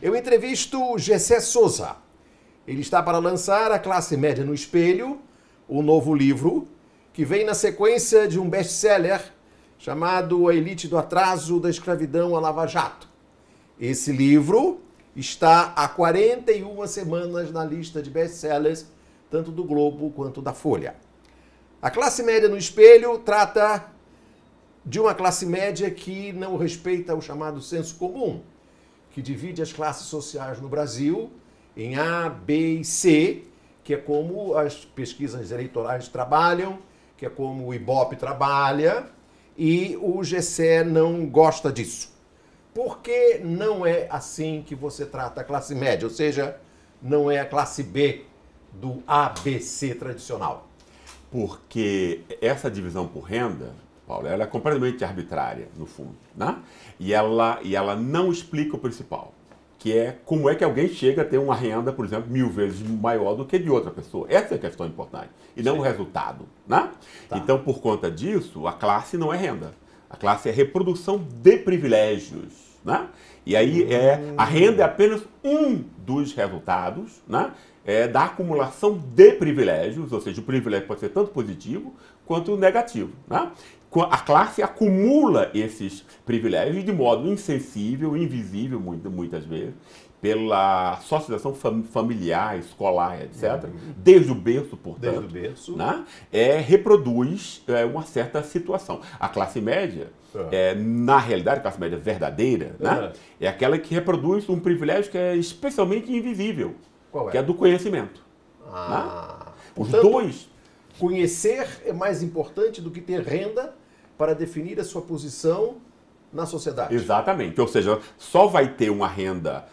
Eu entrevisto Gessé Souza. Ele está para lançar A Classe Média no Espelho, o novo livro, que vem na sequência de um best-seller chamado A Elite do Atraso, da Escravidão à Lava Jato. Esse livro está há 41 semanas na lista de best-sellers, tanto do Globo quanto da Folha. A Classe Média no Espelho trata de uma classe média que não respeita o chamado senso comum, que divide as classes sociais no Brasil em A, B e C, que é como as pesquisas eleitorais trabalham, que é como o Ibope trabalha, e o Gessé não gosta disso. Por que não é assim que você trata a classe média? Ou seja, não é a classe B do ABC tradicional? Porque essa divisão por renda, Paulo, ela é completamente arbitrária, no fundo, né? E ela não explica o principal, que é como é que alguém chega a ter uma renda, por exemplo, 1000 vezes maior do que de outra pessoa. Essa é a questão importante, e não o resultado, né? Tá. Então, por conta disso, a classe não é renda. A classe é reprodução de privilégios, né? E aí a renda é apenas um dos resultados, né? Da acumulação de privilégios, ou seja, o privilégio pode ser tanto positivo quanto negativo, né? A classe acumula esses privilégios de modo insensível, invisível, muitas vezes, pela socialização familiar, escolar, etc., desde o berço, portanto, Desde o berço. né? Reproduz uma certa situação. A classe média, na realidade, a classe média verdadeira, né? É aquela que reproduz um privilégio que é especialmente invisível, Qual é? que é do conhecimento. Ah, Né? Os portanto, dois. Conhecer é mais importante do que ter renda para definir a sua posição na sociedade. Exatamente. Ou seja, só vai ter uma renda,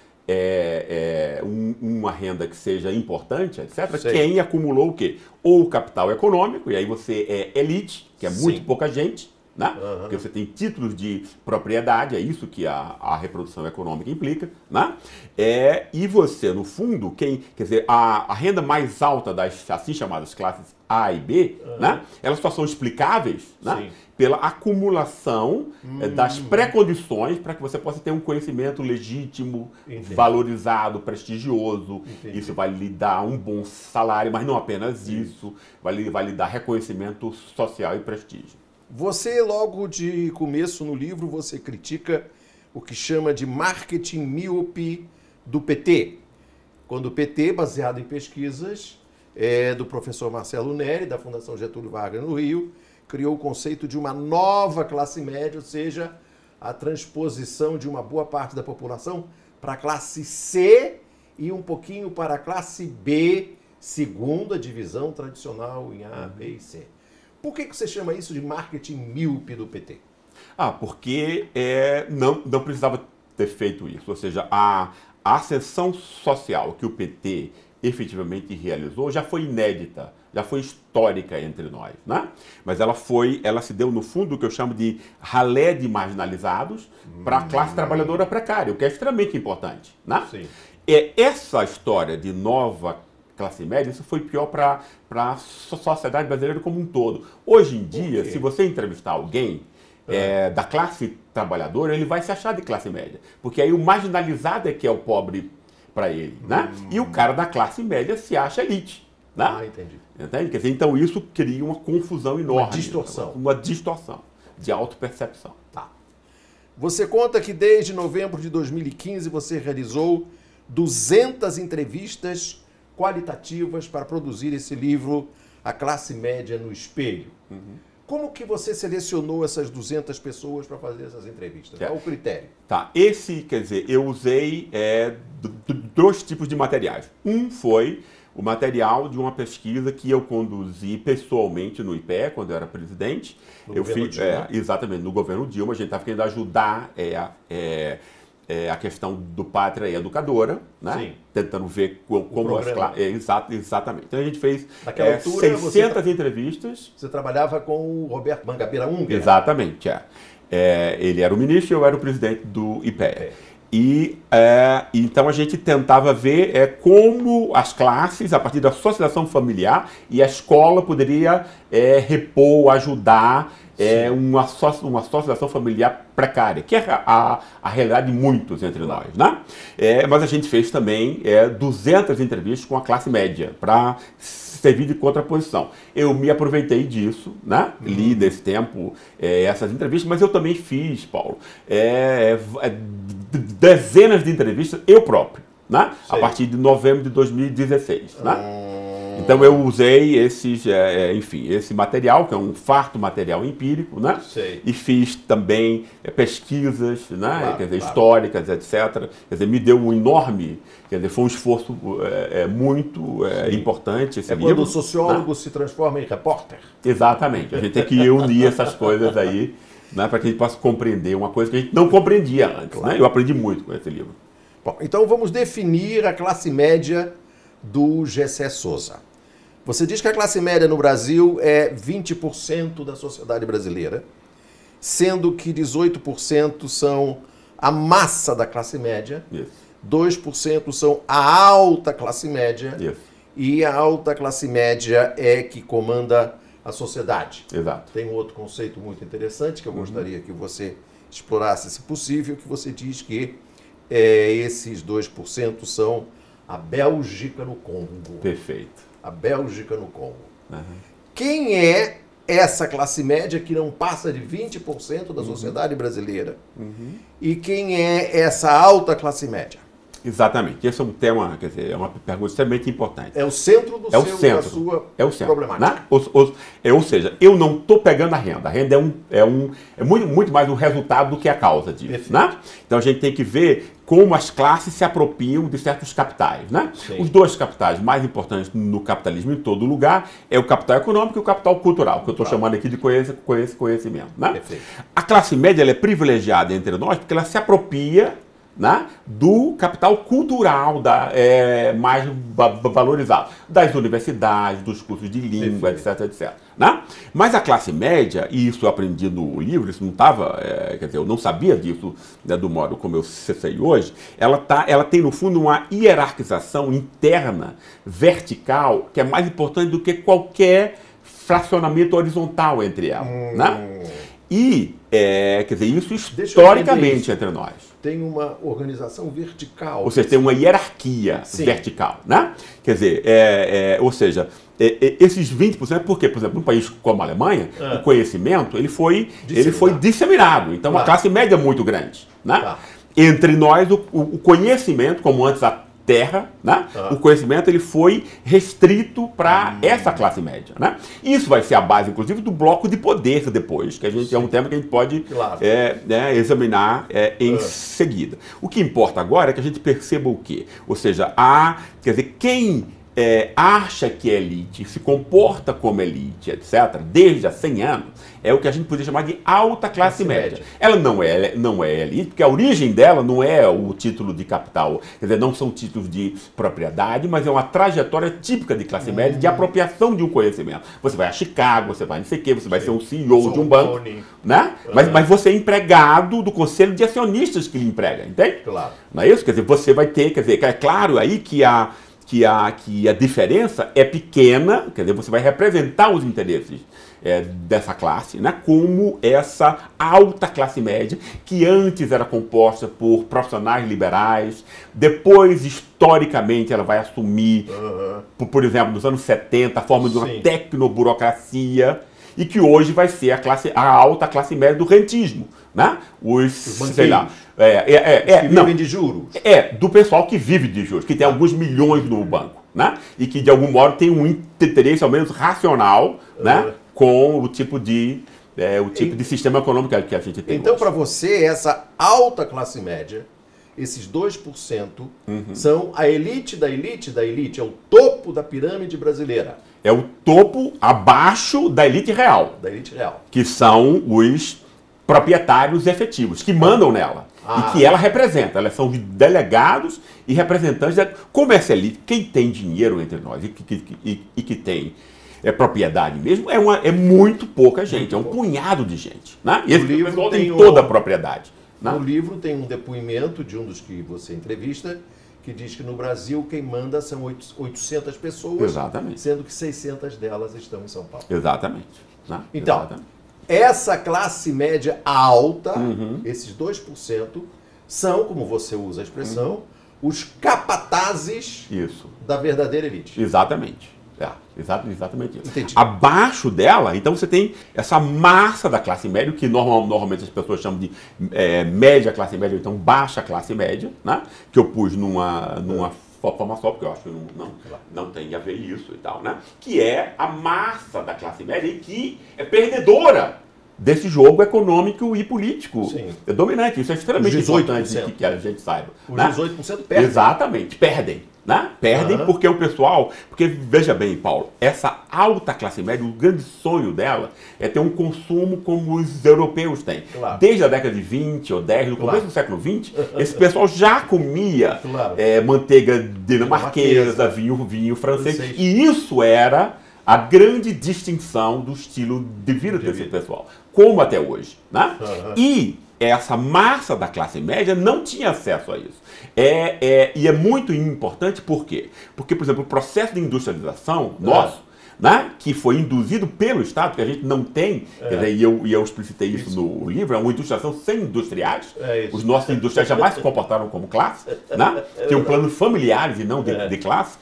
uma renda que seja importante, etc., Sei. quem acumulou o quê? Ou o capital econômico, e aí você é elite, que é muito Sim. pouca gente, né? Porque você tem títulos de propriedade, é isso que a reprodução econômica implica, né? E você, no fundo, quer dizer, a renda mais alta das assim chamadas classes A e B, né? Elas só são explicáveis, né? Pela acumulação das pré-condições para que você possa ter um conhecimento legítimo, valorizado, prestigioso. Entendi. Isso vai lhe dar um bom salário, mas não apenas isso, vai lhe dar reconhecimento social e prestígio. Você, logo de começo no livro, você critica o que chama de marketing míope do PT. Quando o PT, baseado em pesquisas do professor Marcelo Neri, da Fundação Getúlio Vargas no Rio, criou o conceito de uma nova classe média, ou seja, a transposição de uma boa parte da população para a classe C e um pouquinho para a classe B, segunda divisão tradicional em A, B e C. Por que você chama isso de marketing míope do PT? Porque não precisava ter feito isso. Ou seja, a ascensão social que o PT efetivamente realizou já foi inédita, já foi histórica entre nós, né? Mas ela se deu no fundo o que eu chamo de ralé de marginalizados para a classe trabalhadora precária, o que é extremamente importante, né? Sim. Essa história de nova classe média, isso foi pior para a sociedade brasileira como um todo. Hoje em dia, se você entrevistar alguém da classe trabalhadora, ele vai se achar de classe média, porque aí o marginalizado é que é o pobre para ele, né? E o cara da classe média se acha elite, né? Ah, entendi. Entende? Quer dizer, então isso cria uma confusão enorme. Uma distorção. Uma distorção de autopercepção. Tá. Você conta que desde novembro de 2015 você realizou 200 entrevistas qualitativas para produzir esse livro, A Classe Média no Espelho. Como que você selecionou essas 200 pessoas para fazer essas entrevistas? Qual o critério? Tá, quer dizer, eu usei dois tipos de materiais. Um foi o material de uma pesquisa que eu conduzi pessoalmente no IPE, quando eu era presidente. No governo Dilma. Exatamente, no governo Dilma. A gente estava querendo ajudar a questão do Pátria Educadora, né? Sim. Tentando ver como as classes... Exatamente. Então a gente fez Naquela altura, 600 entrevistas. Você trabalhava com o Roberto Mangabeira Unger. Exatamente, ele era o ministro e eu era o presidente do IPE. Então a gente tentava ver como as classes, a partir da socialização familiar, e a escola poderia repor, ajudar é uma associação familiar precária, que é a realidade de muitos entre nós, né? Mas a gente fez também 200 entrevistas com a classe média, para servir de contraposição. Eu me aproveitei disso, né? Li desse tempo essas entrevistas, mas eu também fiz, Paulo, dezenas de entrevistas eu próprio, né? A partir de novembro de 2016, né? Então eu usei esse material, que é um farto material empírico, né? E fiz também pesquisas, né? Claro, quer dizer, históricas, etc. Quer dizer, me deu um enorme, quer dizer, foi um esforço muito importante esse livro. Quando o sociólogo se transforma em repórter. Exatamente, a gente tem que unir essas coisas aí, né? Para que a gente possa compreender uma coisa que a gente não compreendia antes, né? Eu aprendi muito com esse livro. Bom, então vamos definir a classe média do Gessé Souza. Você diz que a classe média no Brasil é 20% da sociedade brasileira, sendo que 18% são a massa da classe média, 2% são a alta classe média, e a alta classe média é que comanda a sociedade. Exato. Tem um outro conceito muito interessante que eu gostaria que você explorasse, se possível, que você diz que esses 2% são a Bélgica no Congo. Perfeito. A Bélgica no Congo. Quem é essa classe média que não passa de 20% da sociedade brasileira? E quem é essa alta classe média? Exatamente. Esse é um tema, quer dizer, é uma pergunta extremamente importante. É o centro da sua problemática. Né? Ou seja, eu não estou pegando a renda. A renda é muito mais o resultado do que a causa disso. Né? Então a gente tem que ver como as classes se apropriam de certos capitais. Né? Os dois capitais mais importantes no capitalismo em todo lugar é o capital econômico e o capital cultural, que eu estou chamando aqui de conhecimento. Né? A classe média ela é privilegiada entre nós porque ela se apropria, né, do capital cultural mais valorizado, das universidades, dos cursos de língua, etc. Né? Mas a classe média, e isso eu aprendi no livro, isso não estava, quer dizer, eu não sabia disso, né, do modo como eu sei hoje, ela tem no fundo uma hierarquização interna, vertical, que é mais importante do que qualquer fracionamento horizontal entre elas. Né? E, quer dizer, isso historicamente entre nós. Tem uma organização vertical. Ou seja, tem uma hierarquia vertical, né? Quer dizer, ou seja, esses 20%, porque, por exemplo, num país como a Alemanha, o conhecimento ele foi disseminado. Então, a classe média é muito grande, né? Entre nós, o conhecimento, como antes a terra, né? O conhecimento ele foi restrito para essa classe média, né? Isso vai ser a base, inclusive, do bloco de poder depois, que a gente é um tema que a gente pode examinar em seguida. O que importa agora é que a gente perceba o quê? Ou seja, quer dizer, quem acha que é elite, se comporta como elite, etc., desde há 100 anos, é o que a gente poderia chamar de alta classe média. Ela não é elite, porque a origem dela não é o título de capital, quer dizer, não são títulos de propriedade, mas é uma trajetória típica de classe média, de apropriação de um conhecimento. Você vai a Chicago, você vai não sei o quê, você vai ser um CEO de um banco, né? Mas você é empregado do conselho de acionistas que lhe emprega, entende? Claro. Não é isso? Quer dizer, você vai ter, quer dizer, é claro aí que a diferença é pequena, quer dizer, você vai representar os interesses dessa classe, né, como essa alta classe média, que antes era composta por profissionais liberais, depois, historicamente, ela vai assumir, por exemplo, nos anos 70, a forma de uma tecnoburocracia, e que hoje vai ser a alta classe média do rentismo, né? Os sei lá, que vivem de juros. Do pessoal que vive de juros, que tem alguns milhões no banco, né? E que de algum modo tem um interesse ao menos racional, né? Com o tipo de sistema econômico que a gente tem. Então, para você, essa alta classe média, esses 2% são a elite da elite da elite, é o topo da pirâmide brasileira. É o topo abaixo da elite real. Da elite real. Que são os proprietários efetivos, que mandam nela. E que ela representa. Elas são delegados e representantes. Como essa elite, quem tem dinheiro entre nós e que tem propriedade mesmo, é muito pouca gente. É um punhado de gente. Né? E esse pessoal tem toda a propriedade. Né? No livro tem um depoimento de um dos que você entrevista, que diz que no Brasil quem manda são 800 pessoas, Exatamente. Sendo que 600 delas estão em São Paulo. Exatamente. Né? Então, Exatamente. essa classe média alta, esses 2%, são, como você usa a expressão, os capatazes da verdadeira elite. Exatamente. Exatamente isso. Entendi. Abaixo dela, então você tem essa massa da classe média, que normalmente as pessoas chamam de média classe média, ou então baixa classe média, né? Que eu pus numa forma só, porque eu acho que não tem a ver isso e tal, né? Que é a massa da classe média e que é perdedora desse jogo econômico e político. Sim. É dominante. Isso é extremamente importante que a gente saiba. Os né? 18% perdem. Exatamente, perdem. Né? Perdem porque o pessoal... Porque, veja bem, Paulo, essa alta classe média, o grande sonho dela é ter um consumo como os europeus têm. Claro. Desde a década de 20 ou 10, no começo do século 20, esse pessoal já comia manteiga dinamarquesa, vinho francês. E isso era a grande distinção do estilo de vida desse pessoal, como até hoje. Né? E essa massa da classe média não tinha acesso a isso. E é muito importante, por quê? Porque, por exemplo, o processo de industrialização nosso, né, que foi induzido pelo Estado, que a gente não tem, quer dizer, e eu explicitei isso no livro, é uma industrialização sem industriais. Os nossos industriais jamais se comportaram como classe, né? Tinham planos familiares e não de classe.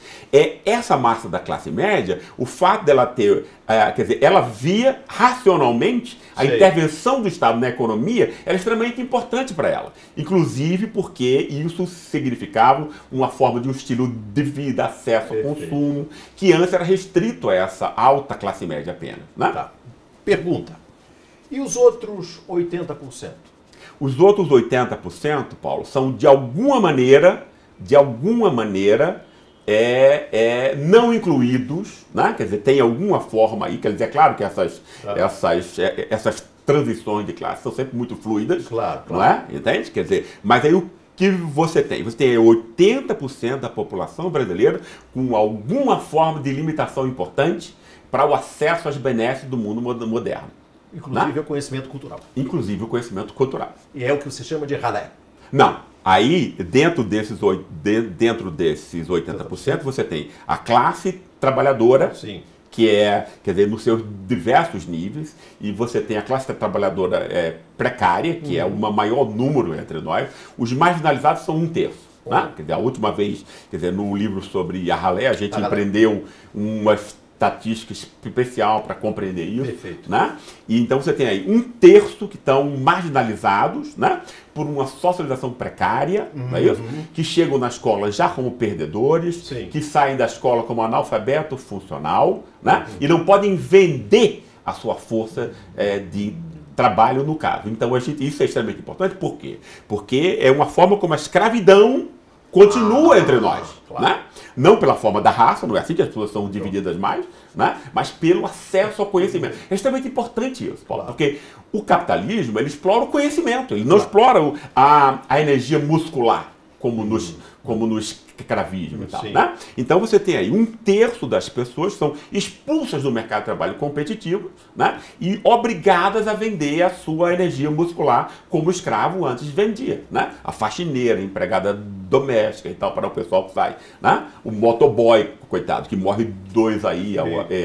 Essa massa da classe média, o fato dela ter, quer dizer, ela via racionalmente a intervenção do Estado na economia era extremamente importante para ela. Inclusive porque isso significava uma forma de um estilo de vida, acesso ao consumo, que antes era restrito a essa alta classe média apenas. Né? Tá. Pergunta. E os outros 80%? Os outros 80%, Paulo, são de alguma maneira, não incluídos, né? Quer dizer, tem alguma forma aí, quer dizer, é claro que essas transições de classe são sempre muito fluidas, não é? Entende? Quer dizer, mas aí o que você tem? Você tem 80% da população brasileira com alguma forma de limitação importante para o acesso às benesses do mundo moderno. Inclusive o conhecimento cultural. Inclusive o conhecimento cultural. E é o que você chama de ralé. Não. Aí, dentro desses 80%, você tem a classe trabalhadora, que quer dizer, nos seus diversos níveis, e você tem a classe trabalhadora precária, que é o maior número entre nós. Os marginalizados são 1/3. Né? Quer dizer, a última vez, quer dizer, no livro sobre a ralé, a gente empreendeu uma estatística especial para compreender isso. Perfeito. Né? E então você tem aí 1/3 que estão marginalizados, né? Por uma socialização precária, não é isso? Que chegam na escola já como perdedores, que saem da escola como analfabeto funcional, né? E não podem vender a sua força de trabalho no caso. Então isso é extremamente importante. Por quê? Porque é uma forma como a escravidão continua entre nós. Né? Não pela forma da raça, não é assim que as pessoas são divididas mais, né? Mas pelo acesso ao conhecimento. É extremamente importante isso, Paulo, porque o capitalismo ele explora o conhecimento, ele não explora a energia muscular, como no escravismo e tal. Né? Então você tem aí 1/3 das pessoas que são expulsas do mercado de trabalho competitivo, né? E obrigadas a vender a sua energia muscular como o escravo antes vendia. Né? A faxineira, a empregada doméstica e tal, para o pessoal que sai. Né? O motoboy, coitado, que morre 2 aí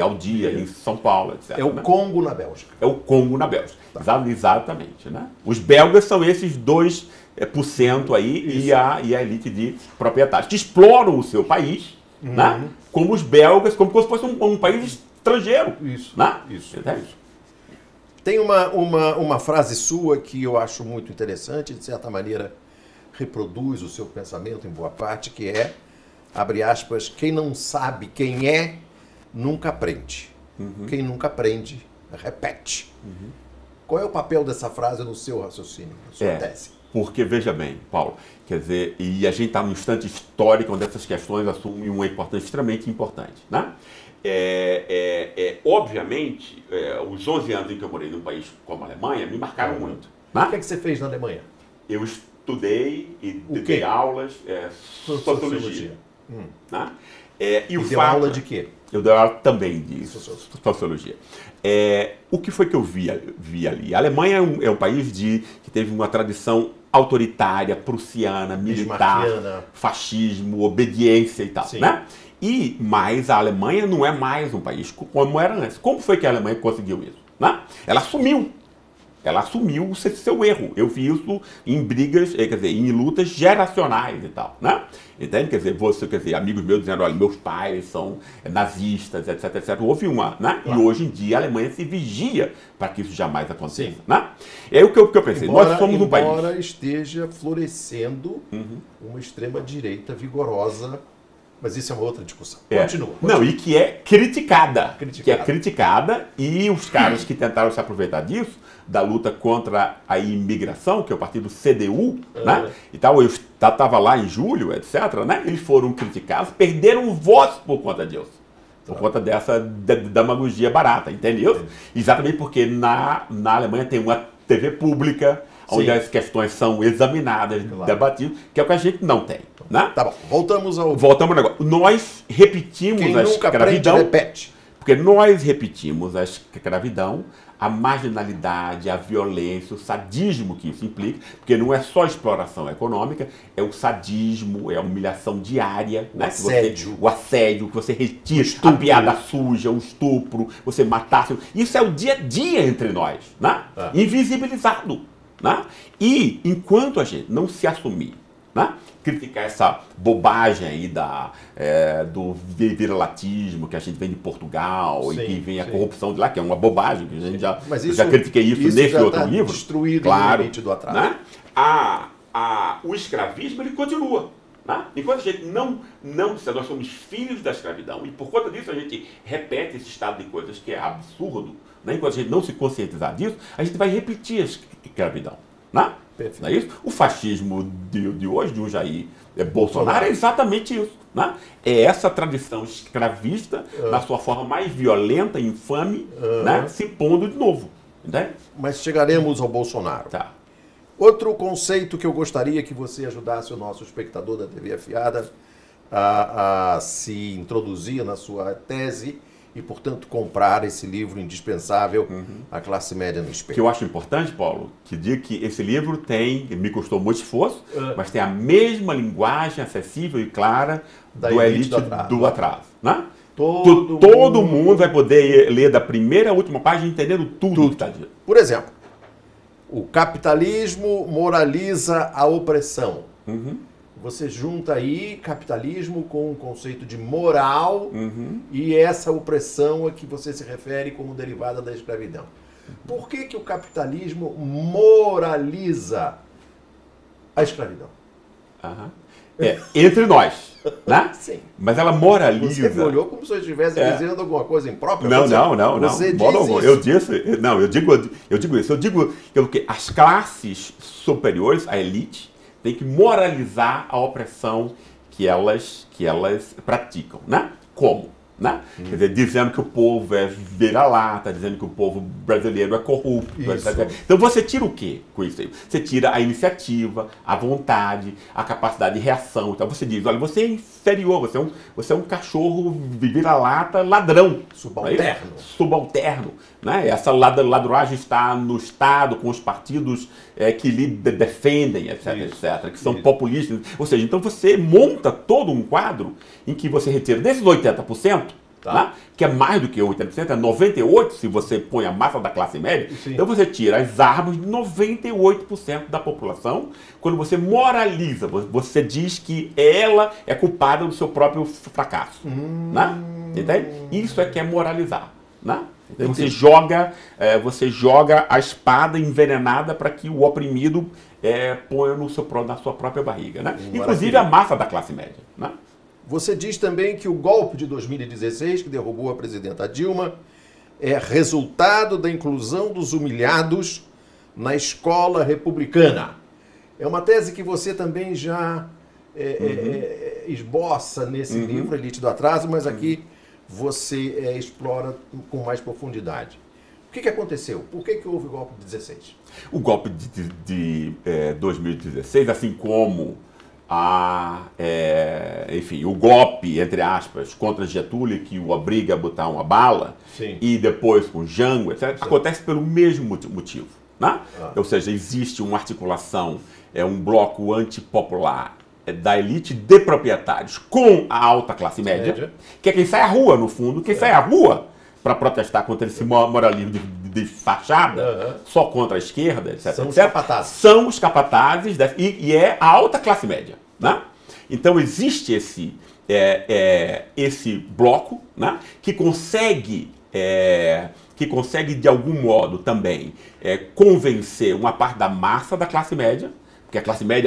ao dia em São Paulo, etc. É o Congo na Bélgica. É o Congo na Bélgica. Exatamente. Né? Os belgas são esses 2% aí e a elite de proprietários que exploram o seu país, né? Como os belgas, como se fosse um país estrangeiro. Isso. Né? Isso. Tem uma frase sua que eu acho muito interessante, de certa maneira reproduz o seu pensamento em boa parte, que é, abre aspas, quem não sabe quem é, nunca aprende. Quem nunca aprende, repete. Qual é o papel dessa frase no seu raciocínio, na sua tese? Porque, veja bem, Paulo, quer dizer, e a gente está num instante histórico onde essas questões assumem uma importância extremamente importante. Né? Obviamente, os 11 anos em que eu morei num país como a Alemanha me marcaram muito. Né? O que você fez na Alemanha? Eu estudei e dei aulas sociologia. Né? E deu aula de quê? Eu dei aula também de sociologia. O que foi que eu vi ali? A Alemanha é um país que teve uma tradição autoritária, prussiana, militar, fascismo, obediência e tal. Né? Mas a Alemanha não é mais um país como era antes. Como foi que a Alemanha conseguiu isso? né? Ela assumiu. Ela assumiu o seu erro. Eu vi isso em brigas, quer dizer, em lutas geracionais e tal, né? Entende? Quer dizer, amigos meus dizendo, olha, meus pais são nazistas, etc, etc. Houve uma, né? Claro. E hoje em dia a Alemanha se vigia para que isso jamais aconteça, né? E aí o que eu pensei, nós somos um país... Embora esteja florescendo uma extrema-direita vigorosa, mas isso é uma outra discussão. Continua. Não, e que é criticada. Criticada. Que é criticada, e os caras que tentaram se aproveitar disso, da luta contra a imigração, que é o partido CDU, né? E tal, eu estava lá em julho, etc., né? Eles foram criticados, perderam votos por conta disso. Por conta dessa demagogia barata, entendeu? Exatamente porque na Alemanha tem uma TV pública, onde as questões são examinadas, debatidas, que é o que a gente não tem. Né? Tá bom, voltamos ao negócio. Nós repetimos Quem a nunca escravidão. aprende, repete. Porque nós repetimos a escravidão, a marginalidade, a violência, o sadismo que isso implica, porque não é só exploração econômica, é o sadismo, é a humilhação diária, o assédio. O assédio, que você retira, a piada suja, o estupro, você matar. Isso é o dia a dia entre nós, né? Invisibilizado. Né? E enquanto a gente não se assumir, né? Criticar essa bobagem aí do viralatismo que a gente vem de Portugal, e que vem a corrupção de lá, que é uma bobagem, que a gente já critiquei isso nesse outro livro. Destruído claro, no limite do atraso. Né? O escravismo ele continua. Né? Enquanto a gente não disser nós somos filhos da escravidão, e por conta disso a gente repete esse estado de coisas que é absurdo, né? Enquanto a gente não se conscientizar disso, a gente vai repetir a escravidão. Né? Não é isso? O fascismo de hoje, de um Jair Bolsonaro, é exatamente isso. Né? É essa tradição escravista, na sua forma mais violenta e infame, né? Se impondo de novo. Entende? Mas chegaremos ao Bolsonaro. Tá. Outro conceito que eu gostaria que você ajudasse o nosso espectador da TV Afiada a se introduzir na sua tese e, portanto, comprar esse livro indispensável, A Classe Média no Espelho. Que eu acho importante, Paulo, que diga que esse livro me custou muito esforço, mas tem a mesma linguagem acessível e clara do elite do atraso. Né? Todo mundo vai poder ler da primeira à última página entendendo tudo que está dito. Por exemplo, o capitalismo moraliza a opressão. Você junta aí capitalismo com o conceito de moral e essa opressão a que você se refere como derivada da escravidão. Por que o capitalismo moraliza a escravidão? Entre nós, né? Sim. Mas ela moraliza... Você me olhou como se eu estivesse dizendo alguma coisa imprópria. Não. Você diz isso. Eu digo isso. Eu digo que as classes superiores, a elite, tem que moralizar a opressão que elas praticam, né? Como? Né? Quer dizer, dizendo que o povo é vira-lata, dizendo que o povo brasileiro é corrupto, etc. Então você tira o quê com isso aí? Você tira a iniciativa, a vontade, a capacidade de reação. Então você diz, olha, você é inferior, você é um cachorro vira-lata ladrão. Subalterno. Subalterno. Né? Essa ladruagem está no Estado, com os partidos que lhe defendem, etc, etc, que são populistas. Ou seja, então você monta todo um quadro em que você retira desses 80%, né? Que é mais do que 80%, é 98% se você põe a massa da classe média. Então você tira as armas de 98% da população. Quando você moraliza, você diz que ela é culpada do seu próprio fracasso. Né? Entende? Isso é que é moralizar. Né? Então você joga a espada envenenada para que o oprimido ponha na sua própria barriga. Né? Inclusive a massa da classe média. Né? Você diz também que o golpe de 2016, que derrubou a presidenta Dilma, é resultado da inclusão dos humilhados na escola republicana. É uma tese que você também já esboça nesse livro, Elite do Atraso, mas aqui você explora com mais profundidade. O que aconteceu? Por que houve o golpe de 16? O golpe de 2016, assim como o golpe, entre aspas, contra Getúlio, que o obriga a botar uma bala, e depois com Jango, etc., acontece pelo mesmo motivo. Né? Ou seja, existe uma articulação, um bloco antipopular da elite de proprietários com a alta classe média, que é quem sai à rua, no fundo, quem sai à rua para protestar contra esse moralismo de fachada, só contra a esquerda, etc. São etc. os capatazes. São os capatazes e é a alta classe média. Né? Então existe esse bloco, né, que consegue de algum modo também convencer uma parte da massa da classe média, porque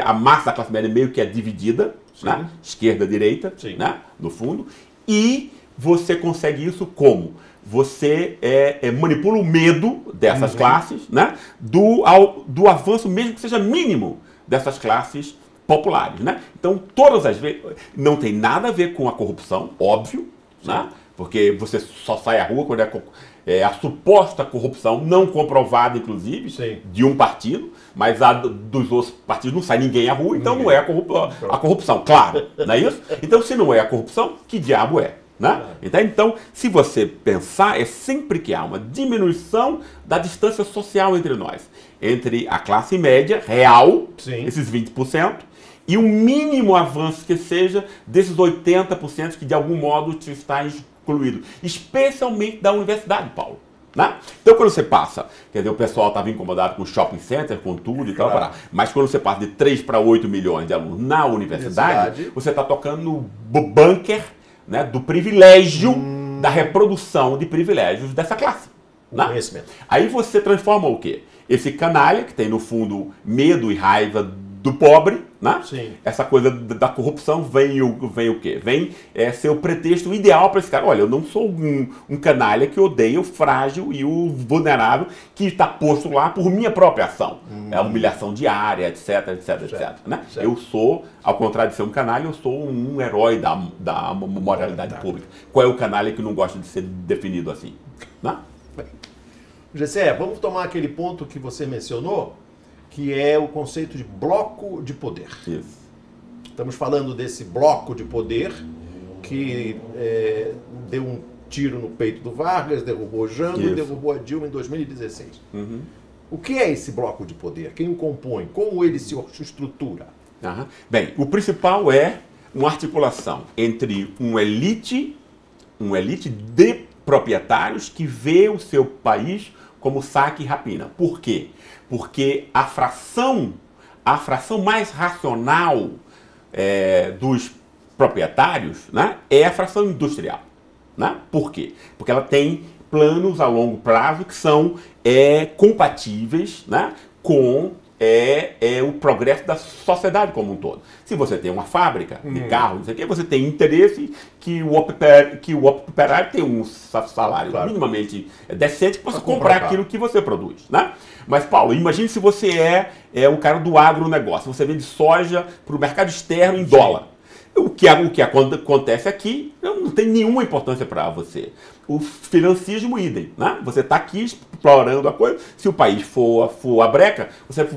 a massa da classe média meio que é dividida, né, esquerda, direita, né, no fundo, e você consegue isso como? Você manipula o medo dessas classes, né, do avanço, mesmo que seja mínimo, dessas classes populares, né? Então, todas as vezes, não tem nada a ver com a corrupção, óbvio, né? Porque você só sai à rua quando é a suposta corrupção, não comprovada, inclusive, de um partido, mas a dos outros partidos não sai ninguém à rua, então não é a corrupção, claro, não é isso? Então, se não é a corrupção, que diabo é? Né? Então, se você pensar, é sempre que há uma diminuição da distância social entre nós, entre a classe média real, esses 20%, e o mínimo avanço que seja desses 80% que de algum modo está excluído, especialmente da universidade, Paulo. Né? Então, quando você passa, quer dizer, o pessoal estava incomodado com o shopping center, com tudo e tal, mas quando você passa de 3 para 8 milhões de alunos na universidade, você está tocando no bunker, né, do privilégio, da reprodução de privilégios dessa classe. Né? Aí você transforma o quê? Esse canalha, que tem no fundo medo e raiva do pobre, né? Essa coisa da corrupção vem o quê? Vem ser o pretexto ideal para esse cara. Olha, eu não sou um canalha que odeia o frágil e o vulnerável que está posto lá por minha própria ação. É a humilhação diária, etc, etc, etc. Né? Eu sou, ao contrário de ser um canalha, eu sou um herói da moralidade pública. Qual é o canalha que não gosta de ser definido assim? Né? Gessé, vamos tomar aquele ponto que você mencionou, que é o conceito de bloco de poder. Isso. Estamos falando desse bloco de poder que deu um tiro no peito do Vargas, derrubou Jango e derrubou a Dilma em 2016. O que é esse bloco de poder? Quem o compõe? Como ele se estrutura? Bem, o principal é uma articulação entre uma elite de proprietários que vê o seu país como saque e rapina. Por quê? Porque a fração mais racional dos proprietários, né, é a fração industrial. Né? Por quê? Porque ela tem planos a longo prazo que são compatíveis, né, com o progresso da sociedade como um todo. Se você tem uma fábrica de carros, não sei o quê, você tem interesse que o operário tenha um salário minimamente decente que possa comprar aquilo que você produz. Né? Mas, Paulo, imagine se você é um cara do agronegócio, você vende soja para o mercado externo em dólar. O que acontece aqui não tem nenhuma importância para você. O financismo, idem. Né? Você está aqui explorando a coisa. Se o país for a breca,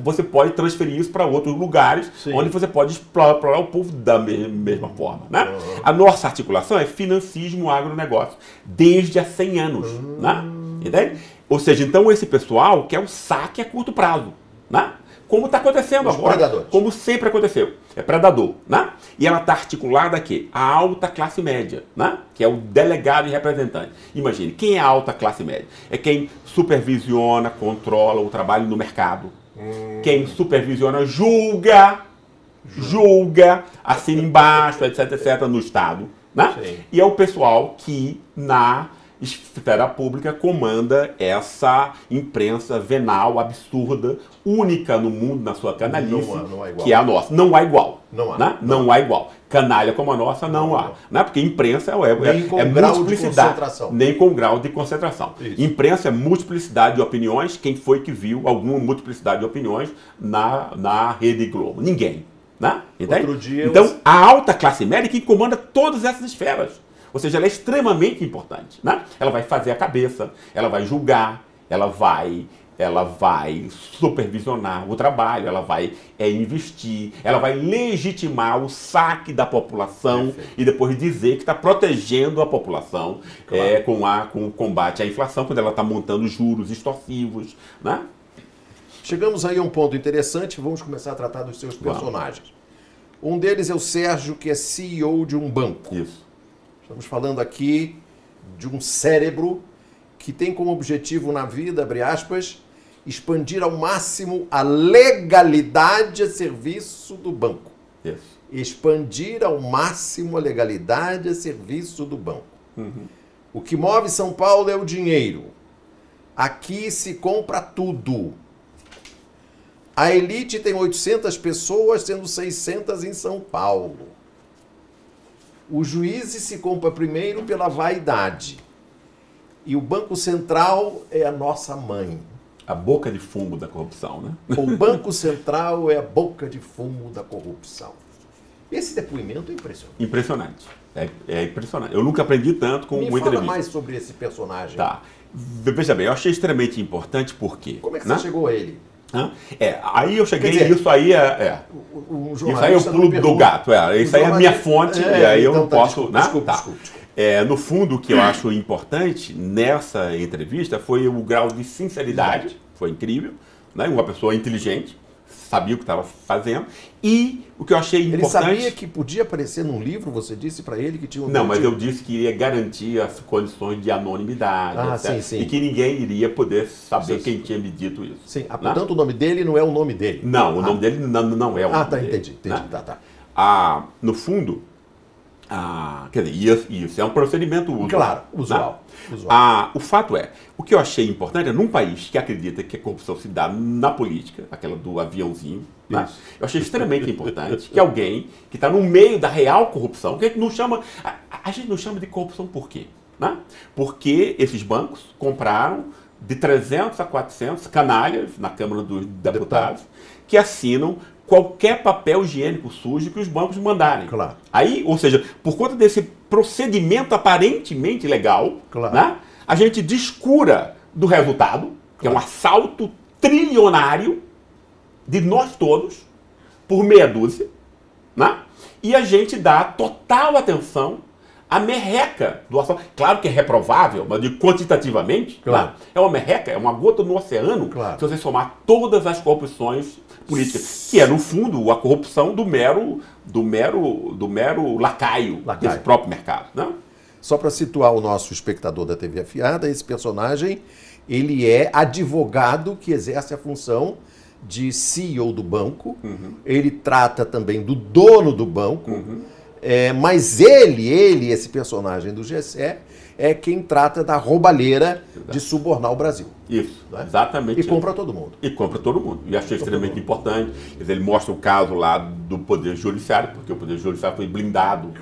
você pode transferir isso para outros lugares, onde você pode explorar o povo da mesma forma. Né? A nossa articulação é financismo agronegócio, desde há 100 anos. Né? Entende? Ou seja, então esse pessoal quer o saque a curto prazo. Né? Como está acontecendo agora, como sempre aconteceu. É predador, né? E ela está articulada aqui, a alta classe média, né? Que é o delegado e representante. Imagine, quem é a alta classe média? É quem supervisiona, controla o trabalho no mercado. Quem supervisiona, julga, assina embaixo, etc, etc, no Estado. Né? E é o pessoal que, na esfera pública, comanda essa imprensa venal, absurda, única no mundo, na sua canalice, que é a nossa. Não há igual. Não há igual. Canalha como a nossa não há. Né? Porque imprensa é multiplicidade. Nem com grau de concentração. Isso. Imprensa é multiplicidade de opiniões. Quem foi que viu alguma multiplicidade de opiniões na Rede Globo? Ninguém. Né? Então, a alta classe média que comanda todas essas esferas. Ou seja, ela é extremamente importante. Né? Ela vai fazer a cabeça, ela vai julgar, ela vai supervisionar o trabalho, ela vai investir, ela vai legitimar o saque da população e depois dizer que está protegendo a população com o combate à inflação, quando ela está montando juros extorsivos. Né? Chegamos aí a um ponto interessante, vamos começar a tratar dos seus personagens. Um deles é o Sérgio, que é CEO de um banco. Isso. Estamos falando aqui de um cérebro que tem como objetivo na vida, abre aspas, expandir ao máximo a legalidade a serviço do banco. Isso. Expandir ao máximo a legalidade a serviço do banco. O que move São Paulo é o dinheiro. Aqui se compra tudo. A elite tem 800 pessoas, sendo 600 em São Paulo. O juíze se compra primeiro pela vaidade. E o Banco Central é a nossa mãe. A boca de fumo da corrupção, né? O Banco Central é a boca de fumo da corrupção. Esse depoimento é impressionante. Impressionante. É impressionante. Eu nunca aprendi tanto com uma entrevista. Me fala mais sobre esse personagem. Tá. Veja bem, eu achei extremamente importante porque... Como é que você chegou a ele? Aí eu cheguei, dizer, isso aí isso aí é o pulo do gato, isso aí é a minha fonte, e aí eu não posso... Desculpe. No fundo, o que eu acho importante nessa entrevista foi o grau de sinceridade, foi incrível, né? Uma pessoa inteligente, sabia o que estava fazendo, e o que eu achei importante... Ele sabia que podia aparecer num livro, você disse para ele que tinha um... Não, mas eu disse que iria garantir as condições de anonimidade, etc. Sim. E que ninguém iria poder saber quem tinha me dito isso. Sim, portanto o nome dele não é o nome dele. Não, o nome dele não é o nome dele. Entendi. Né? Tá. No fundo, quer dizer, isso é um procedimento usual. Claro, usual. O fato é, o que eu achei importante é, num país que acredita que a corrupção se dá na política, aquela do aviãozinho, né? Eu achei extremamente importante que alguém que está no meio da real corrupção, que a gente não chama de corrupção por quê? Né? Porque esses bancos compraram de 300 a 400 canalhas na Câmara dos Deputados que assinam qualquer papel higiênico sujo que os bancos mandarem. Claro. Aí, ou seja, por conta desse procedimento aparentemente legal, né, a gente descura do resultado, que é um assalto trilionário de nós todos, por meia dúzia, né, e a gente dá total atenção à merreca do assalto. Claro que é reprovável, mas quantitativamente, né, é uma merreca, é uma gota no oceano, se você somar todas as corrupções políticas, que é, no fundo, a corrupção do mero lacaio desse próprio mercado. Né? Só para situar o nosso espectador da TV Afiada, esse personagem, ele é advogado que exerce a função de CEO do banco, ele trata também do dono do banco, mas esse personagem do GSE, é quem trata da roubalheira de subornar o Brasil. Isso, né? Exatamente. E compra todo mundo. E achei extremamente importante. Ele mostra o caso lá do Poder Judiciário, porque o Poder Judiciário foi blindado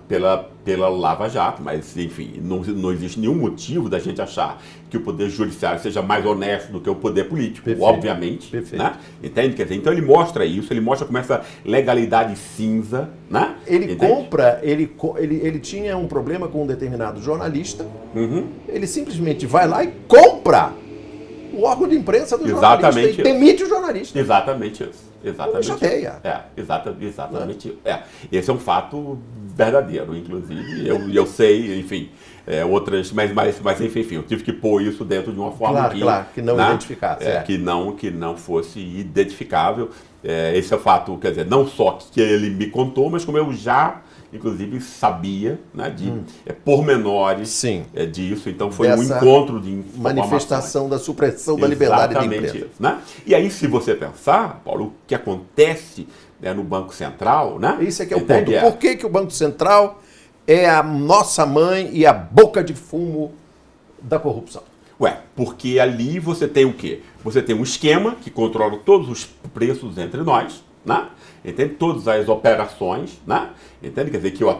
pela Lava Jato, mas, enfim, não existe nenhum motivo da gente achar que o Poder Judiciário seja mais honesto do que o Poder Político, obviamente. Né? Entende? Quer dizer, então ele mostra isso, ele mostra como essa legalidade cinza, né? Ele tinha um problema com um determinado jornalista, ele simplesmente vai lá e compra o órgão de imprensa do jornalista e demite o jornalista. Exatamente isso. Exatamente isso. Esse é um fato verdadeiro, inclusive. Eu sei, enfim, outras, mas enfim, eu tive que pôr isso dentro de uma forma que não identificasse. Que não fosse identificável. Esse é o fato, quer dizer, não só que ele me contou, mas como eu já, inclusive, sabia, né, de pormenores disso. Então foi um encontro de informações. Manifestação da supressão da liberdade de imprensa. Isso, né? E aí, se você pensar, Paulo, o que acontece no Banco Central, né? Isso é que é o ponto. Por que o Banco Central é a nossa mãe e a boca de fumo da corrupção? Porque ali você tem o quê? Você tem um esquema que controla todos os preços entre nós, né? Entende? Todas as operações, né? Entende? Quer dizer que eu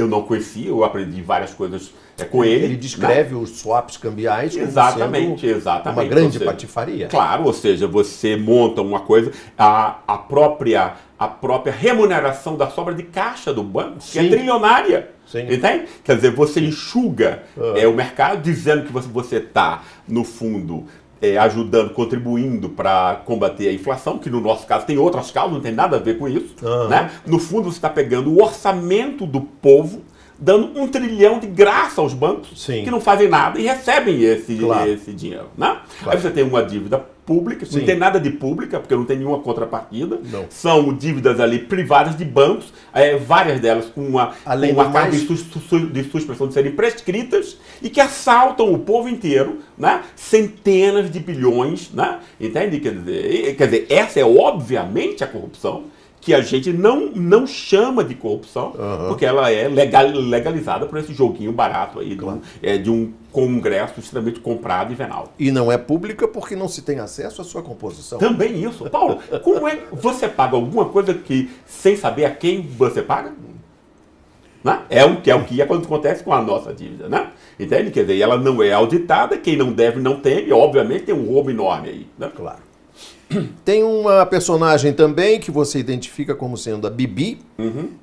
não conhecia, eu aprendi várias coisas com ele. Ele descreve os swaps cambiais como exatamente. Uma grande patifaria. Claro, ou seja, você monta uma coisa, a própria remuneração da sobra de caixa do banco, que é trilionária. Entende? Quer dizer, você enxuga o mercado dizendo que você está, no fundo, ajudando, contribuindo para combater a inflação, que no nosso caso tem outras causas, não tem nada a ver com isso. Né? No fundo, você está pegando o orçamento do povo, dando 1 trilhão de graça aos bancos, que não fazem nada e recebem esse dinheiro. Né? Aí você tem uma dívida públicas, Sim. não tem nada de pública, porque não tem nenhuma contrapartida. Não. São dívidas ali privadas de bancos, várias delas com uma carga de suspensão de serem prescritas e que assaltam o povo inteiro, né? Centenas de bilhões, né? Entende? Quer dizer, essa é obviamente a corrupção, que a gente não chama de corrupção, porque ela é legalizada por esse joguinho barato aí de um congresso extremamente comprado e venal. E não é pública porque não se tem acesso à sua composição. Também isso. Paulo, como é que você paga alguma coisa que sem saber a quem você paga? Né? É o que acontece com a nossa dívida, né? Entende? Quer dizer, ela não é auditada, quem não deve não teme, obviamente tem um roubo enorme aí. Né? Claro. Tem uma personagem também que você identifica como sendo a Bibi,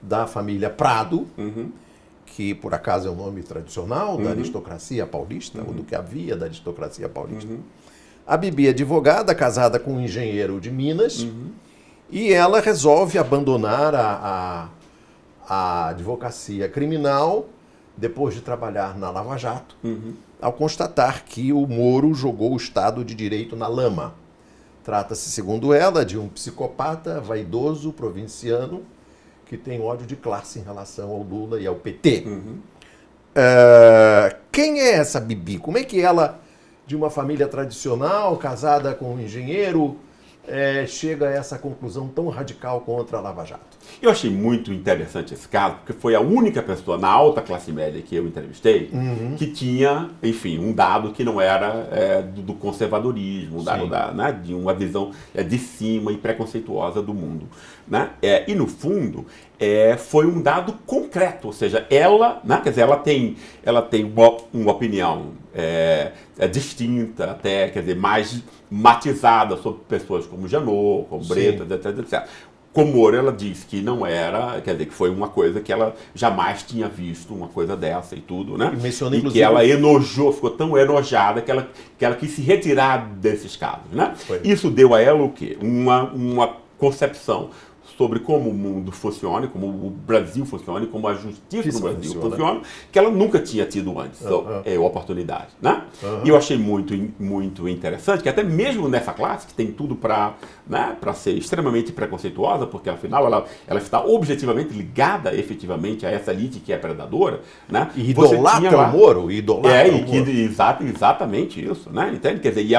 da família Prado, que por acaso é um nome tradicional da aristocracia paulista, ou do que havia da aristocracia paulista. A Bibi é advogada, casada com um engenheiro de Minas, e ela resolve abandonar a advocacia criminal depois de trabalhar na Lava Jato, ao constatar que o Moro jogou o Estado de Direito na lama. Trata-se, segundo ela, de um psicopata vaidoso, provinciano, que tem ódio de classe em relação ao Lula e ao PT. Quem é essa Bibi? Como é que ela, de uma família tradicional, casada com um engenheiro, chega a essa conclusão tão radical contra a Lava Jato? Eu achei muito interessante esse caso, porque foi a única pessoa na alta classe média que eu entrevistei que tinha, enfim, um dado que não era do conservadorismo, um dado né, de uma visão de cima e preconceituosa do mundo. Né? E, no fundo, foi um dado concreto, ou seja, ela, né, quer dizer, ela tem uma opinião distinta, até, quer dizer, mais matizada sobre pessoas como Janot, como Bretas, etc. Como Moro, ela disse que não era, quer dizer, que foi uma coisa que ela jamais tinha visto, uma coisa dessa e tudo, né? E que ela ficou tão enojada que ela quis se retirar desses casos, né? Isso deu a ela o quê? Uma concepção sobre como o mundo funciona, como o Brasil funciona, como a justiça no Brasil funciona, que ela nunca tinha tido antes, oportunidade, né? E eu achei muito interessante que até mesmo nessa classe, que tem tudo para ser extremamente preconceituosa, porque afinal ela está objetivamente ligada efetivamente a essa elite que é predadora, né? E idolatra o Moro, exatamente isso, né? Entende? Quer dizer, e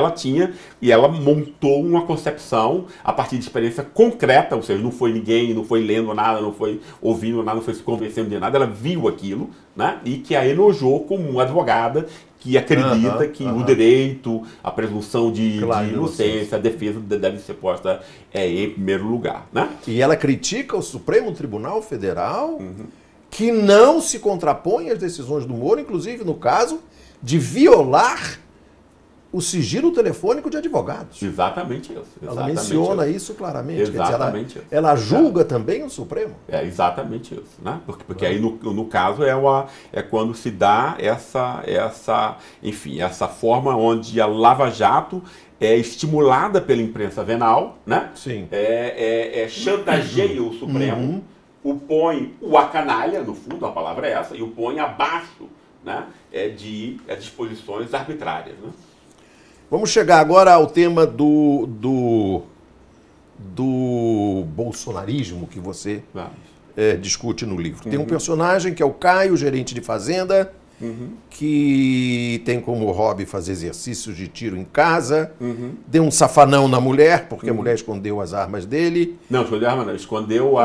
ela montou uma concepção a partir de experiência concreta, ou seja, não foi ninguém, não foi lendo nada, não foi ouvindo nada, não foi se convencendo de nada, ela viu aquilo, né? E que a enojou como uma advogada que acredita que o direito, a presunção de inocência, a defesa deve ser posta em primeiro lugar, né? E ela critica o Supremo Tribunal Federal, que não se contrapõe às decisões do Moro, inclusive no caso de violar o sigilo telefônico de advogados. Exatamente isso. Ela menciona isso claramente. Exatamente isso. Ela julga também o Supremo. É exatamente isso, né? Porque aí no caso é quando se dá essa forma onde a Lava Jato é estimulada pela imprensa venal, né? Sim. Chantageia o Supremo, o acanalha, no fundo, a palavra é essa, e o põe abaixo, né, de disposições arbitrárias, né? Vamos chegar agora ao tema do bolsonarismo que você discute no livro. Tem um personagem que é o Caio, gerente de fazenda, que tem como hobby fazer exercícios de tiro em casa, deu um safanão na mulher, porque a mulher escondeu as armas dele. Não, escondeu a arma não, escondeu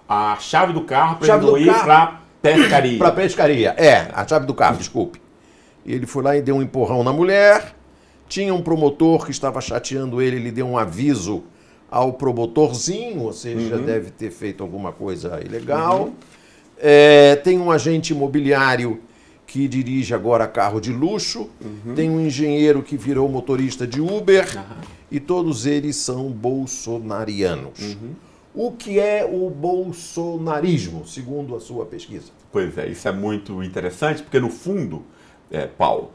a chave do carro para ele não ir para pescaria. Para pescaria, a chave do carro, desculpe. Ele foi lá e deu um empurrão na mulher. Tinha um promotor que estava chateando ele deu um aviso ao promotorzinho, ou seja, deve ter feito alguma coisa ilegal. Tem um agente imobiliário que dirige agora carro de luxo. Tem um engenheiro que virou motorista de Uber. E todos eles são bolsonarianos. O que é o bolsonarismo, segundo a sua pesquisa? Pois é, isso é muito interessante, porque no fundo, Paulo,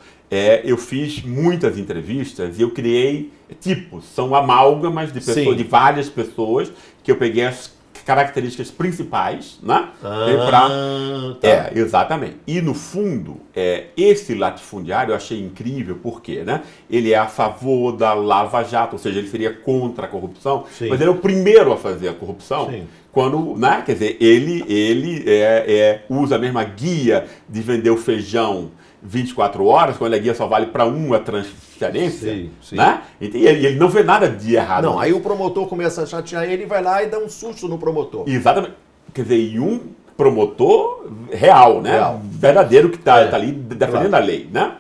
eu fiz muitas entrevistas e eu criei tipos, são amálgamas de pessoas, de várias pessoas, que eu peguei as características principais, né? Tá. Exatamente. E no fundo, esse latifundiário eu achei incrível, porque, né? Ele é a favor da Lava Jato, ou seja, ele seria contra a corrupção, Sim. mas ele é o primeiro a fazer a corrupção. Sim. Quando, né? Quer dizer, ele usa a mesma guia de vender o feijão 24 horas, quando a guia só vale para uma transferência, Sim, sim. né? E ele não vê nada de errado. Não, aí o promotor começa a chatear ele, vai lá e dá um susto no promotor. Exatamente. Quer dizer, e um promotor real, né? Real. Verdadeiro, que está ali defendendo a lei, né?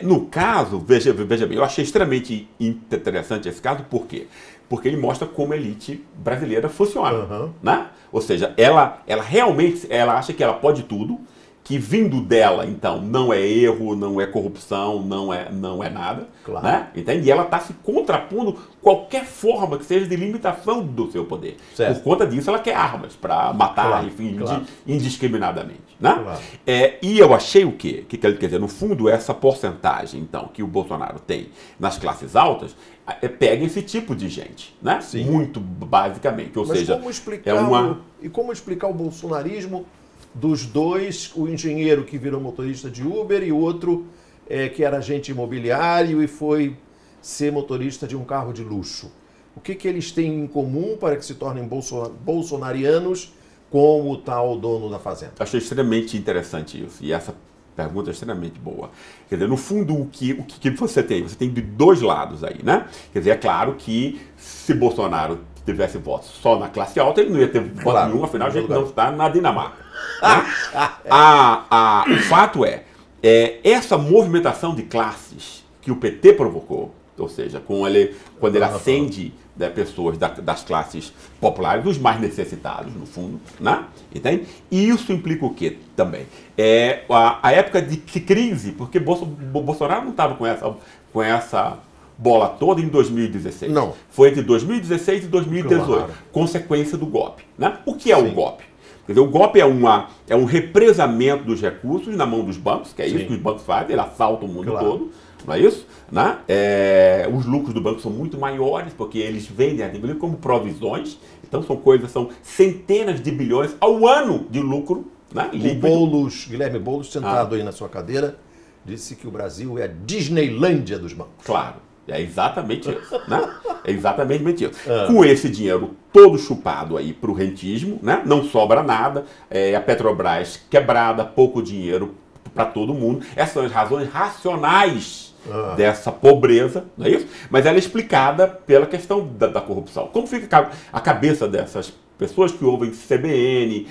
No caso, veja bem, eu achei extremamente interessante esse caso, por quê? Porque ele mostra como a elite brasileira funciona, né? Ou seja, ela realmente acha que ela pode tudo, que vindo dela, então, não é erro, não é corrupção, não é nada. Claro. Né? Entende? E ela está se contrapondo qualquer forma que seja de limitação do seu poder. Certo. Por conta disso, ela quer armas para matar, Claro, enfim, claro. Indiscriminadamente. Né? Claro. E eu achei o quê? Que quer dizer, no fundo, essa porcentagem, então, que o Bolsonaro tem nas classes altas, pega esse tipo de gente, né? Sim. Muito basicamente. Ou Mas seja, como explicar como explicar o bolsonarismo dos dois, o engenheiro que virou motorista de Uber e o outro que era agente imobiliário e foi ser motorista de um carro de luxo? O que eles têm em comum para que se tornem bolsonarianos como o tal dono da fazenda? Achei extremamente interessante isso. E essa pergunta é extremamente boa. Quer dizer, no fundo, o que você tem? Você tem de dois lados aí, né? Quer dizer, é claro que se Bolsonaro tivesse votos só na classe alta, ele não ia ter voto nenhum, afinal a gente não está na Dinamarca. Né? O fato é essa movimentação de classes que o PT provocou, ou seja, quando ele acende pessoas das classes populares, dos mais necessitados, no fundo, né? Entende? E isso implica o quê também? A época de crise, porque Bolsonaro não estava com essa bola toda em 2016. Não. Foi entre 2016 e 2018, Claro. Consequência do golpe. Né? O que é Sim. o golpe? Quer dizer, o golpe é um represamento dos recursos na mão dos bancos, que é isso Sim. que os bancos fazem, eles assaltam o mundo Claro. todo, não é isso? Né? Os lucros do banco são muito maiores, porque eles vendem a dívida como provisões, então são centenas de bilhões ao ano de lucro. Né? Guilherme Boulos, sentado aí na sua cadeira, disse que o Brasil é a Disneylândia dos bancos. Claro. É exatamente isso, né? É exatamente isso. Com esse dinheiro todo chupado aí para o rentismo, né? Não sobra nada, a Petrobras quebrada, pouco dinheiro para todo mundo. Essas são as razões racionais dessa pobreza, não é isso? Mas ela é explicada pela questão da corrupção. Como fica a cabeça dessas pessoas que ouvem CBN,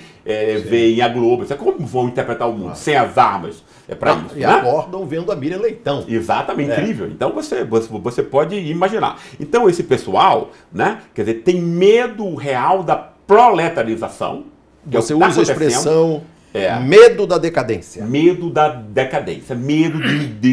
veem a Globo, como vão interpretar o mundo sem as armas? É para isso, e né? acordam vendo a Miriam Leitão. Exatamente, incrível. Então você pode imaginar. Então esse pessoal, né, quer dizer, tem medo real da proletarização. Você usa a expressão medo da decadência. Medo da decadência, medo de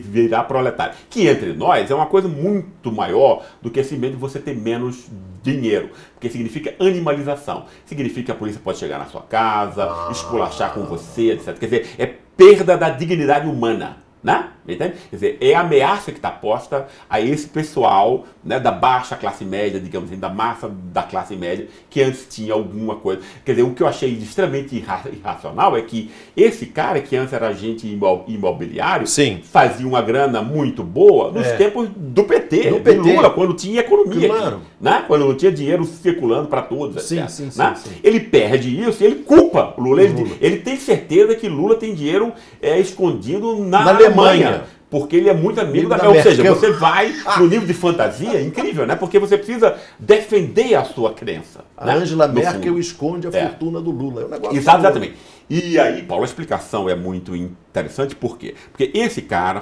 virar proletário. Que entre nós é uma coisa muito maior do que esse medo de você ter menos dinheiro. Porque significa animalização. Significa que a polícia pode chegar na sua casa, esculachar com você, etc. Quer dizer, é perda da dignidade humana. Né? Entende? Quer dizer, é a ameaça que está posta a esse pessoal, né, da baixa classe média, digamos assim, da massa da classe média, que antes tinha alguma coisa. Quer dizer, o que eu achei extremamente irracional é que esse cara, que antes era agente imobiliário, Sim. fazia uma grana muito boa nos tempos do PT, do PT. Lula, quando tinha economia, Claro. aqui, né? Quando não tinha dinheiro circulando para todos. Sim, etc, sim, né? sim. Ele perde isso e ele culpa o Lula. Ele tem certeza que Lula tem dinheiro escondido na Alemanha. Porque ele é muito amigo da Merkel. Ou seja, você vai no nível de fantasia incrível, né? Porque você precisa defender a sua crença. A né? Angela Merkel esconde a fortuna do Lula. É um negócio Exatamente. E aí, Paulo, a explicação é muito interessante, por quê? Porque esse cara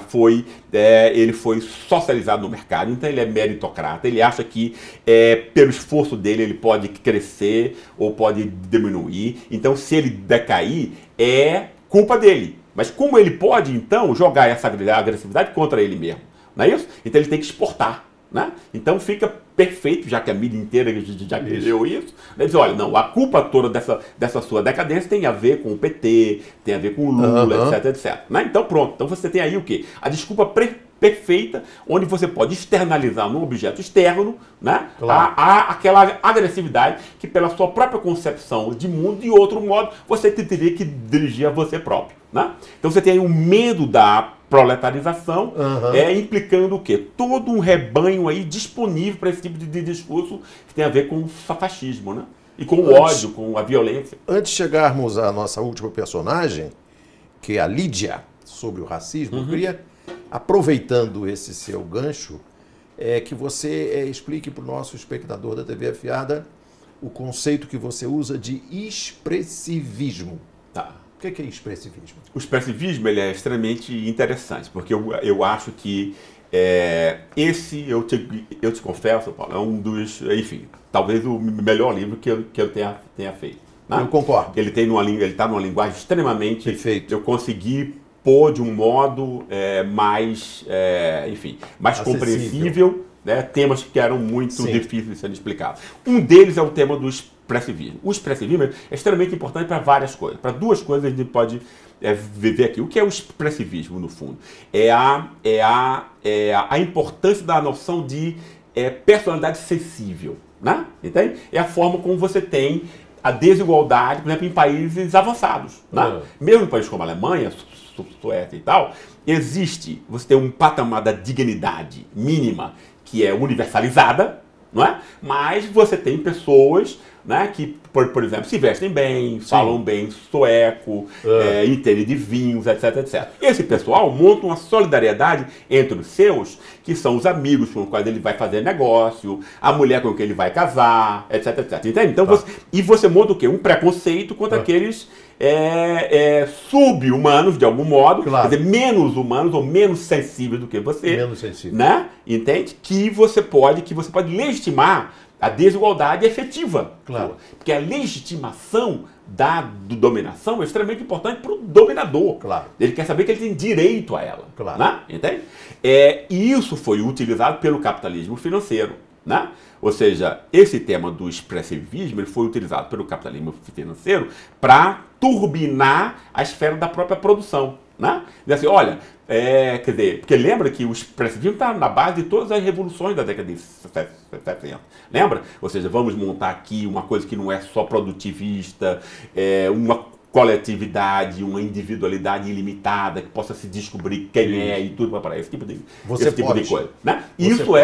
ele foi socializado no mercado, então ele é meritocrata, ele acha que pelo esforço dele ele pode crescer ou pode diminuir, então se ele decair, é culpa dele. Mas como ele pode, então, jogar essa agressividade contra ele mesmo? Não é isso? Então ele tem que exportar. né? Então fica perfeito, já que a mídia inteira já leu isso. Ele diz, olha, não, a culpa toda dessa sua decadência tem a ver com o PT, tem a ver com o Lula, etc, etc. Né? Então pronto, então você tem aí o quê? A desculpa perfeita, onde você pode externalizar num objeto externo, né, claro, aquela agressividade que pela sua própria concepção de mundo, de outro modo, você teria que dirigir a você próprio. Né? Então você tem aí o medo da proletarização, implicando o quê? Todo um rebanho aí disponível para esse tipo de discurso que tem a ver com o fascismo, né? E com o ódio, com a violência. Antes de chegarmos à nossa última personagem, que é a Lídia, sobre o racismo, eu queria, aproveitando esse seu gancho, que você explique para o nosso espectador da TV Afiada o conceito que você usa de expressivismo. Tá. O que é expressivismo? O expressivismo ele é extremamente interessante, porque eu acho que esse, eu te confesso, Paulo, é um dos, enfim, talvez o melhor livro que eu tenha feito. Né? Eu concordo. Ele está numa linguagem extremamente... Perfeito. Eu consegui pôr de um modo mais compreensível, né, temas que eram muito difíceis de serem explicados. Um deles é o tema do expressivismo. O expressivismo é extremamente importante para várias coisas. Para duas coisas a gente pode ver aqui. O que é o expressivismo, no fundo? É a importância da noção de personalidade sensível. Né? Entende? É a forma como você tem a desigualdade, por exemplo, em países avançados. Né? Mesmo em países como a Alemanha, Suécia e tal, você tem um patamar da dignidade mínima que é universalizada, não é? Mas você tem pessoas, né, que, por exemplo, se vestem bem, falam bem sueco, entendem de vinhos, etc, etc. Esse pessoal monta uma solidariedade entre os seus, que são os amigos com os quais ele vai fazer negócio, a mulher com quem ele vai casar, etc, etc. Entende? Então, você monta o quê? Um preconceito contra aqueles sub-humanos, de algum modo, quer dizer, menos humanos ou menos sensíveis do que você. Menos sensível. Né? Entende? Que você pode legitimar a desigualdade efetiva. Claro. Porque a legitimação da dominação é extremamente importante para o dominador. Claro. Ele quer saber que ele tem direito a ela. Claro. Né? Entende? E isso foi utilizado pelo capitalismo financeiro. Né? Ou seja, esse tema do expressivismo ele foi utilizado pelo capitalismo financeiro para turbinar a esfera da própria produção. Né? Diz assim, olha, quer dizer, porque lembra que o expressivismo está na base de todas as revoluções da década de 70. Lembra? Ou seja, vamos montar aqui uma coisa que não é só produtivista, uma coletividade, uma individualidade ilimitada, que possa se descobrir quem é e tudo para esse tipo de coisa. Né? Isso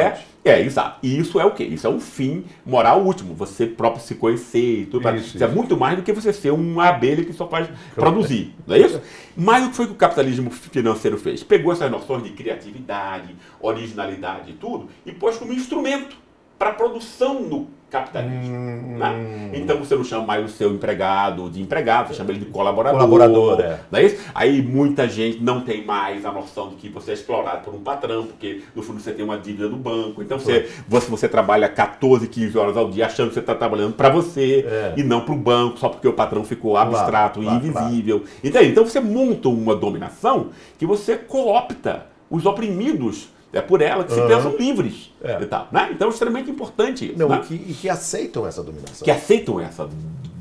exato. E isso é o quê? Isso é um fim moral último, você próprio se conhecer e tudo para isso. É muito mais do que você ser uma abelha que só faz produzir, não é isso? Mas o que foi que o capitalismo financeiro fez? Pegou essas noções de criatividade, originalidade e tudo, e pôs como instrumento para a produção no capitalismo. Né? Então você não chama mais o seu empregado de empregado, você chama ele de colaborador. Não é isso? Aí muita gente não tem mais a noção de que você é explorado por um patrão, porque no fundo você tem uma dívida no banco. Então você trabalha 14, 15 horas ao dia achando que você está trabalhando para você e não para o banco, só porque o patrão ficou abstrato e invisível. Entende? Então você monta uma dominação que você coopta os oprimidos. É por ela que se pensam livres. E tal, né? Então é extremamente importante isso. Né? E que aceitam essa dominação. Que aceitam essa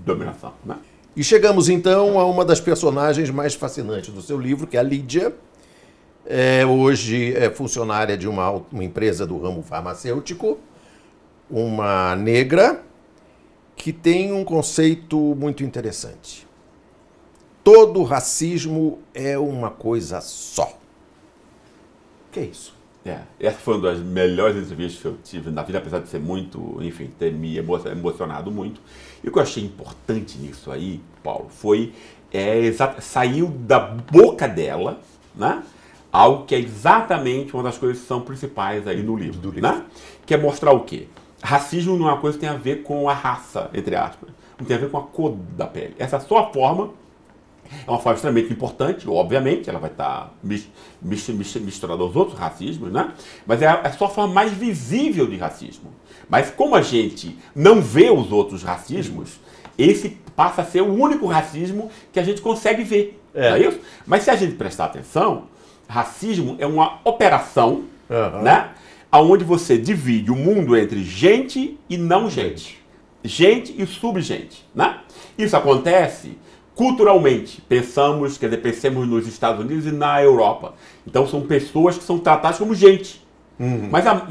dominação. Né? E chegamos então a uma das personagens mais fascinantes do seu livro, que é a Lídia. Hoje é funcionária de uma empresa do ramo farmacêutico, uma negra, que tem um conceito muito interessante. Todo racismo é uma coisa só. O que é isso? Essa foi uma das melhores entrevistas que eu tive na vida, apesar de ser muito, enfim, ter me emocionado muito. E o que eu achei importante nisso aí, Paulo, foi saiu da boca dela, né, algo que é exatamente uma das coisas que são principais aí no livro. Né? Que é mostrar o quê? Racismo não é uma coisa que tem a ver com a raça, entre aspas, não tem a ver com a cor da pele. Essa é só a forma. É uma forma extremamente importante, obviamente, ela vai estar misturada aos outros racismos, né? Mas é só a forma mais visível de racismo. Mas como a gente não vê os outros racismos, esse passa a ser o único racismo que a gente consegue ver. Não é isso? Mas se a gente prestar atenção, racismo é uma operação, né, aonde você divide o mundo entre gente e não gente. Gente e subgente, né? Isso acontece culturalmente. Pensemos nos Estados Unidos e na Europa. Então são pessoas que são tratadas como gente.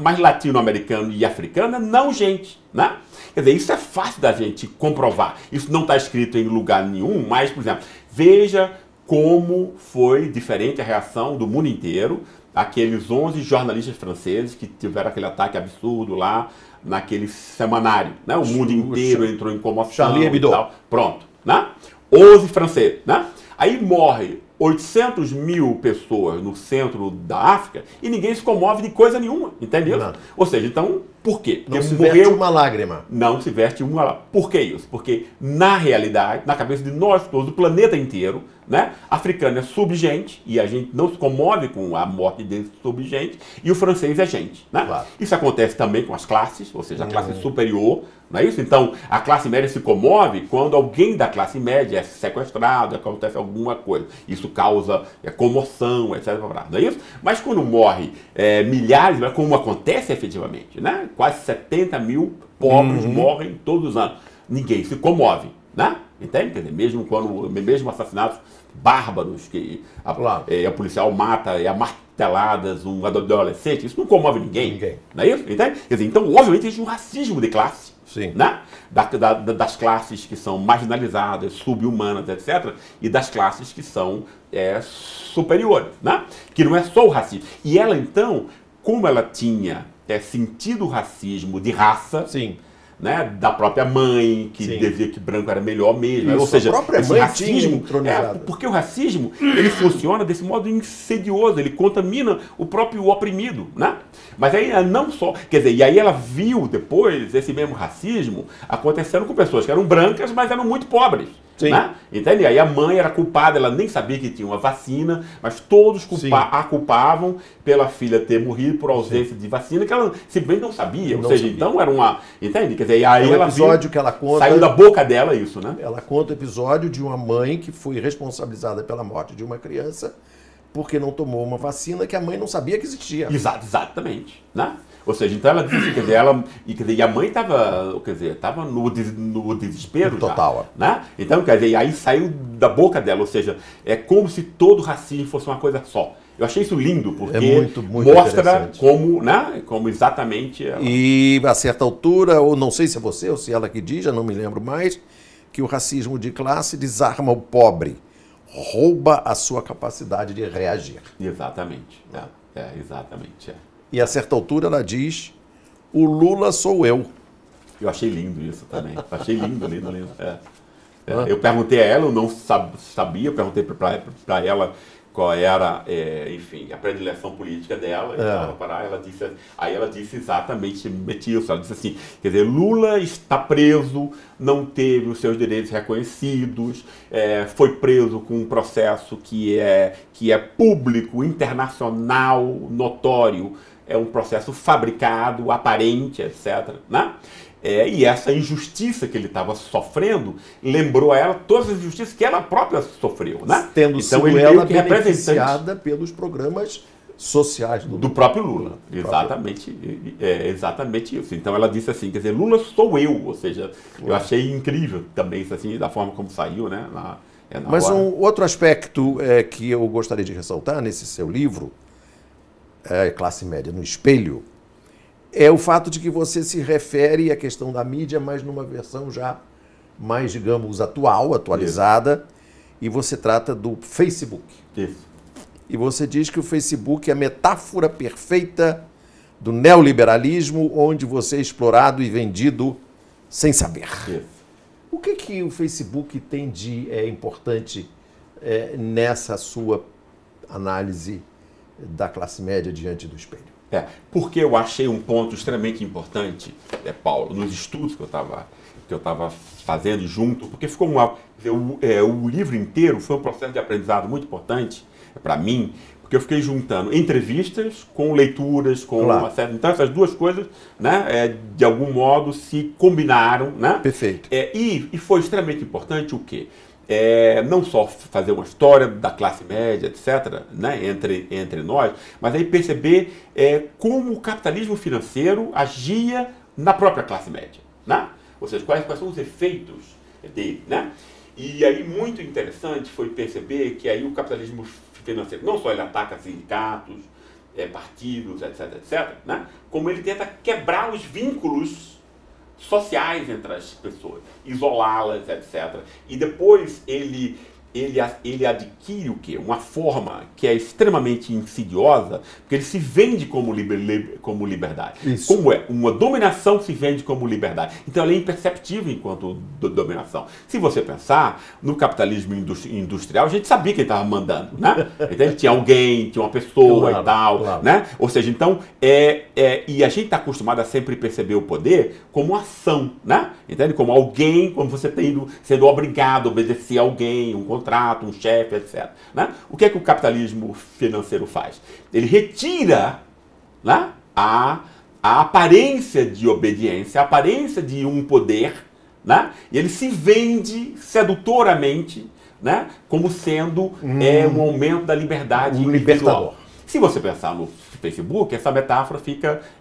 Mas latino-americano e africano é não gente, né? Quer dizer, isso é fácil da gente comprovar. Isso não está escrito em lugar nenhum, mas, por exemplo, veja como foi diferente a reação do mundo inteiro, aqueles 11 jornalistas franceses que tiveram aquele ataque absurdo lá naquele semanário, né? O mundo inteiro entrou em comoção. Charlie Hebdo. E tal. Pronto, né? 11 franceses, né? Aí morre 800 mil pessoas no centro da África e ninguém se comove de coisa nenhuma, entendeu? Não. Ou seja, então, por quê? Porque não se verte uma lágrima. Não se verte uma lágrima. Por que isso? Porque, na realidade, na cabeça de nós todos, do planeta inteiro, né, africano é subgente e a gente não se comove com a morte desse subgente, e o francês é gente, né? Claro. Isso acontece também com as classes, ou seja, a classe superior, não é isso? Então, a classe média se comove quando alguém da classe média é sequestrado, acontece alguma coisa. Isso causa comoção, etc. Não é isso? Mas quando morre milhares, como acontece efetivamente, né? Quase 70 mil pobres morrem todos os anos. Ninguém se comove, né? Entende? Quer dizer, mesmo assassinatos bárbaros que a policial mata a marteladas um adolescente, isso não comove ninguém. Não é isso? Entende? Quer dizer, então, obviamente, existe um racismo de classe. Sim. Né? Das classes que são marginalizadas, subhumanas, etc., e das classes que são superiores, né? Que não é só o racismo. E ela, então, como ela tinha sentido o racismo de raça, sim, né, da própria mãe, que dizia que branco era melhor mesmo. Isso, ou seja, esse racismo, porque o racismo ele funciona desse modo insidioso, ele contamina o próprio oprimido, né? Mas aí não só, quer dizer, e aí ela viu depois esse mesmo racismo acontecendo com pessoas que eram brancas, mas eram muito pobres. Né? Entende? Aí a mãe era culpada, ela nem sabia que tinha uma vacina, mas todos a culpavam pela filha ter morrido por ausência de vacina, que ela simplesmente não sabia. Ou seja, então era uma. Entende? Quer dizer, aí ela episódio que ela conta. Saiu da boca dela isso, né? Ela conta o episódio de uma mãe que foi responsabilizada pela morte de uma criança porque não tomou uma vacina que a mãe não sabia que existia. Exatamente. Né? Ou seja, então ela disse, quer dizer, e a mãe estava no desespero total. Já, né? Então, quer dizer, aí saiu da boca dela, ou seja, é como se todo racismo fosse uma coisa só. Eu achei isso lindo, porque muito mostra como, né, como exatamente... Ela... E a certa altura, ou não sei se é você ou se ela que diz, já não me lembro mais, que o racismo de classe desarma o pobre, rouba a sua capacidade de reagir. Exatamente, exatamente. E a certa altura ela diz, o Lula sou eu. Eu achei lindo isso também. Achei lindo. Eu perguntei a ela, eu não sabia, eu perguntei para ela qual era, enfim, a predileção política dela. Aí ela disse exatamente isso. Ela disse assim, quer dizer, Lula está preso, não teve os seus direitos reconhecidos, foi preso com um processo que é público, internacional, notório, é um processo fabricado, aparente, etc., né? E essa injustiça que ele estava sofrendo lembrou a ela todas as injustiças que ela própria sofreu, né? Tendo sido ela beneficiada pelos programas sociais do próprio Lula. Exatamente, exatamente isso. Então ela disse assim, quer dizer, Lula sou eu, ou seja, eu achei incrível também isso assim, da forma como saiu, né? Mas um outro aspecto que eu gostaria de ressaltar nesse seu livro, Classe Média no Espelho, é o fato de que você se refere à questão da mídia, mas numa versão já mais, digamos, atualizada, e você trata do Facebook. Isso. E você diz que o Facebook é a metáfora perfeita do neoliberalismo, onde você é explorado e vendido sem saber. Isso. O que o Facebook tem de importante nessa sua análise da classe média diante do espelho? Porque eu achei um ponto extremamente importante, Paulo, nos estudos que eu estava fazendo junto, porque ficou o livro inteiro foi um processo de aprendizado muito importante para mim, porque eu fiquei juntando entrevistas com leituras, com uma série. Então essas duas coisas, né, de algum modo se combinaram, né? Perfeito. E foi extremamente importante o quê? não só fazer uma história da classe média, etc., né, entre nós, mas aí perceber como o capitalismo financeiro agia na própria classe média, né? Ou seja, quais são os efeitos dele, né? E aí muito interessante foi perceber que aí o capitalismo financeiro, não só ele ataca sindicatos, partidos, etc., né? Como ele tenta quebrar os vínculos sociais entre as pessoas, isolá-las, etc. E depois ele adquire o quê? Uma forma que é extremamente insidiosa, porque ele se vende como liberdade. Isso. Como é? Uma dominação se vende como liberdade. Então ela é imperceptível enquanto dominação. Se você pensar, no capitalismo industrial, a gente sabia que ele estava mandando, né? Então tinha alguém, tinha uma pessoa Claro, e tal, claro. né? Ou seja, então, e a gente está acostumado a sempre perceber o poder como ação, né? Entende? Como alguém, como você sendo obrigado a obedecer a alguém, um contrato, um chefe, etc. Né? O que é que o capitalismo financeiro faz? Ele retira, né, a aparência de obediência, a aparência de um poder, né? E ele se vende sedutoramente, né, como sendo um aumento da liberdade Um individual. libertador. Se você pensar no Facebook, essa metáfora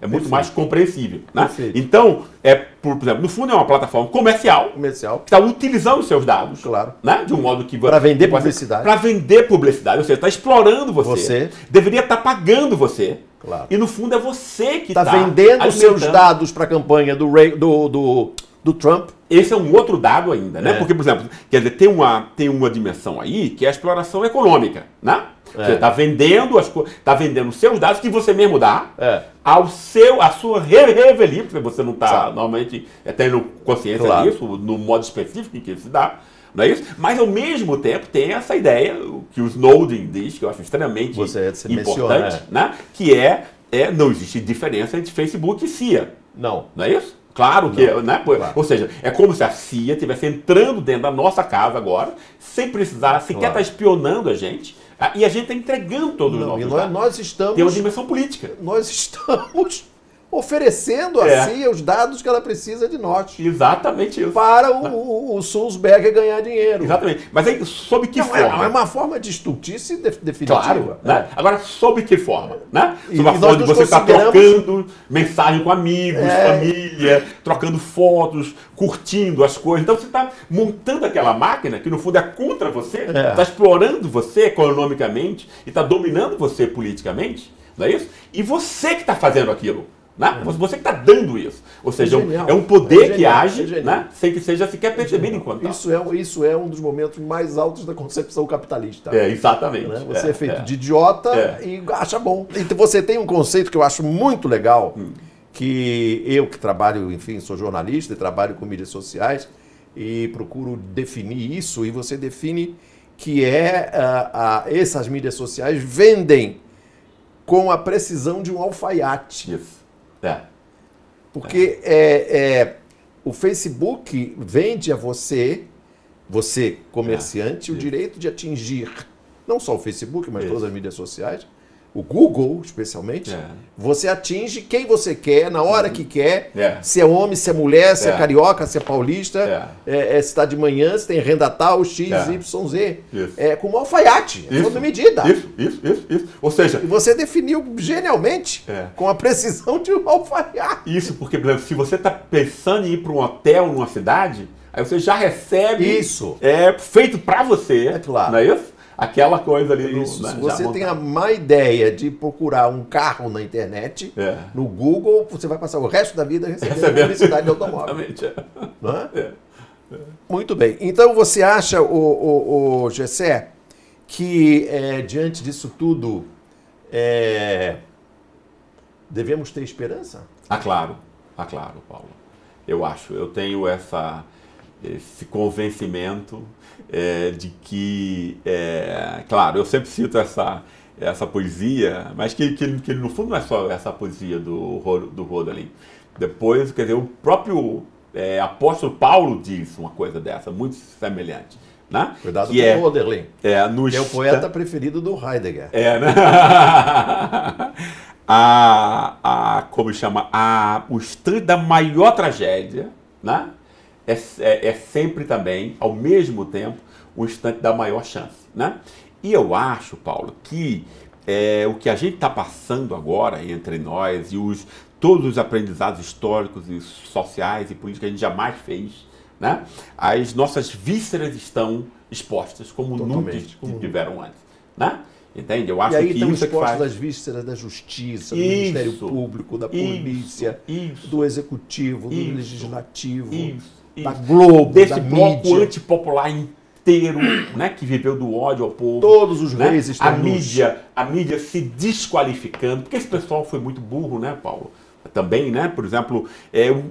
é muito mais compreensível, né? Perfeito. Então, por exemplo, no fundo é uma plataforma comercial que está utilizando os seus dados, Claro. né? De um modo que Para vender publicidade. Para vender publicidade, ou seja, está explorando você. Deveria estar pagando você. Claro. E no fundo é você que está está vendendo os seus dados para a campanha do Trump. Esse é um outro dado ainda, né? Porque, por exemplo, quer dizer, tem uma dimensão aí que é a exploração econômica, né? Você está vendendo está vendendo os seus dados que você mesmo dá à sua revelia, porque você não está normalmente tendo consciência disso, no modo específico em que se dá, não é isso? Mas ao mesmo tempo tem essa ideia que o Snowden diz, que eu acho extremamente importante, né? Que não existe diferença entre Facebook e CIA. Não é isso? Claro que, né? Claro. Ou seja, é como se a CIA estivesse entrando dentro da nossa casa agora, sem precisar sequer estar espionando a gente, e a gente está entregando todos os nossos dados. Nós estamos... Tem uma dimensão política. Nós estamos oferecendo a CIA os dados que ela precisa de nós. Exatamente isso. Para o Sulzberger ganhar dinheiro. Exatamente. Mas aí, sob que forma? É uma forma de estultice definitiva. Claro. Né? Agora, sob que forma? Né? Sob a nós forma de você estar consideramos... trocando mensagem com amigos, família, trocando fotos, curtindo as coisas. Então, você está montando aquela máquina que, no fundo, é contra você, está explorando você economicamente e está dominando você politicamente, não é isso? E você que está fazendo aquilo. Né? Você que está dando isso. Ou seja, é um poder que age, né? Sem que seja sequer percebido enquanto tal. Isso é um dos momentos mais altos da concepção capitalista. Exatamente. Né? Você é feito de idiota e acha bom. Então você tem um conceito que eu acho muito legal, que eu que trabalho, enfim, sou jornalista e trabalho com mídias sociais e procuro definir isso, e você define que essas mídias sociais vendem com a precisão de um alfaiate. Isso. Porque o Facebook vende a você comerciante, o direito de atingir não só o Facebook, mas todas as mídias sociais, o Google especialmente. Você atinge quem você quer, na hora que quer, se é homem, se é mulher, se é carioca, se é paulista, se está de manhã, se tem renda tal, X, Y, Z. Com um alfaiate, sob medida. Isso. Ou seja... E você definiu genialmente, com a precisão de um alfaiate. Isso, porque, por exemplo, se você está pensando em ir para um hotel numa cidade, aí você já recebe... Isso. Feito para você, claro. Não é isso? Aquela coisa ali. Se você tem a má ideia de procurar um carro na internet, no Google, você vai passar o resto da vida recebendo publicidade de automóvel. Exatamente. Não é? Muito bem. Então você acha, o Gessé, que diante disso tudo devemos ter esperança? Claro, Paulo. Eu tenho esse convencimento de que, claro, eu sempre cito essa poesia, mas que no fundo não é só essa poesia do Hölderlin. Depois, quer dizer, o próprio apóstolo Paulo diz uma coisa dessa, muito semelhante. Né? Cuidado com o Hölderlin. Que é o poeta preferido do Heidegger. Né? Como chama? O instante da maior tragédia, né? É sempre também, ao mesmo tempo, o instante da maior chance, né? E eu acho, Paulo, que o que a gente está passando agora entre nós e todos os aprendizados históricos e sociais e políticos que a gente jamais fez, né? As nossas vísceras estão expostas como nunca tiveram antes, né? Entende? Eu acho e aí que estão isso expostas as vísceras da justiça, do Ministério Público, da polícia, do executivo, do legislativo, da Globo, desse da bloco mídia. Antipopular inteiro, né, que viveu do ódio ao povo. Todos os né? reis estão a mídia se desqualificando, porque esse pessoal foi muito burro, né, Paulo? Também, né? Por exemplo,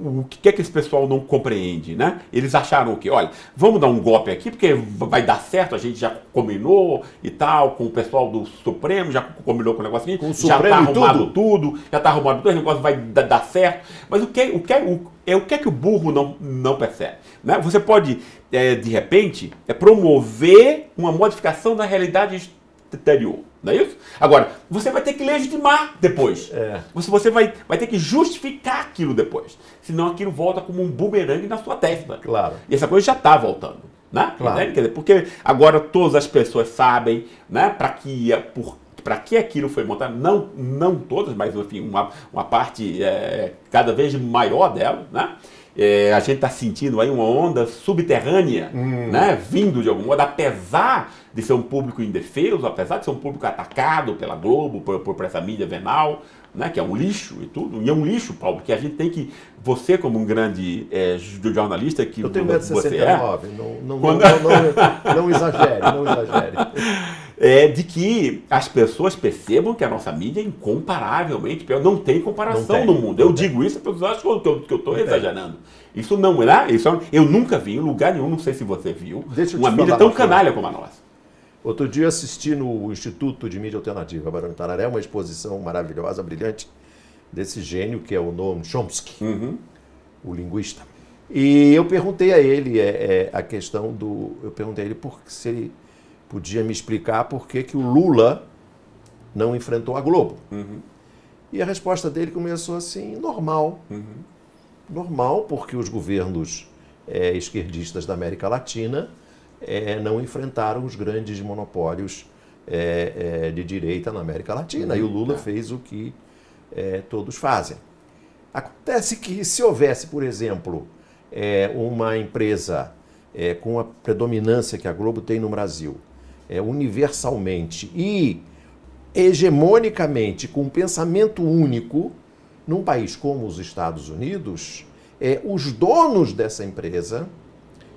o que é que esse pessoal não compreende, né? Eles acharam o quê? Olha, vamos dar um golpe aqui, porque vai dar certo, a gente já combinou e tal, com o pessoal do Supremo, já combinou com o negócio aqui, já está arrumado tudo, já está arrumado tudo, o negócio vai dar certo. Mas o que é que o burro não percebe? Né? Você pode, de repente, promover uma modificação da realidade exterior. Não é isso? Agora, você vai ter que legitimar depois. Você vai ter que justificar aquilo depois. Senão aquilo volta como um bumerangue na sua testa. Claro. E essa coisa já está voltando. Né? Claro. Quer dizer, porque agora todas as pessoas sabem, né, para que aquilo foi montado. Não todas, mas enfim, uma parte cada vez maior dela, né? A gente está sentindo aí uma onda subterrânea, né, vindo de algum modo, apesar de ser um público indefeso, apesar de ser um público atacado pela Globo, por essa mídia venal, né, que é um lixo e tudo. E é um lixo, Paulo, que a gente tem que... Você, como um grande jornalista que eu tenho você 1,69 não exagere, não exagere. De que as pessoas percebam que a nossa mídia é incomparavelmente pior. Não tem comparação no mundo. Eu digo isso, as pessoas acham que eu estou exagerando. Isso não é, eu nunca vi em lugar nenhum, não sei se você viu, uma mídia tão canalha como a nossa. Outro dia assisti no Instituto de Mídia Alternativa, Barão de Itararé, uma exposição maravilhosa, brilhante, desse gênio que é o Noam Chomsky, o linguista. E eu perguntei a ele eu perguntei a ele se ele podia me explicar por que o Lula não enfrentou a Globo. E a resposta dele começou assim, normal. Normal, porque os governos esquerdistas da América Latina não enfrentaram os grandes monopólios de direita na América Latina. E o Lula fez o que todos fazem. Acontece que se houvesse, por exemplo, uma empresa com a predominância que a Globo tem no Brasil, universalmente e hegemonicamente, com um pensamento único, num país como os Estados Unidos, os donos dessa empresa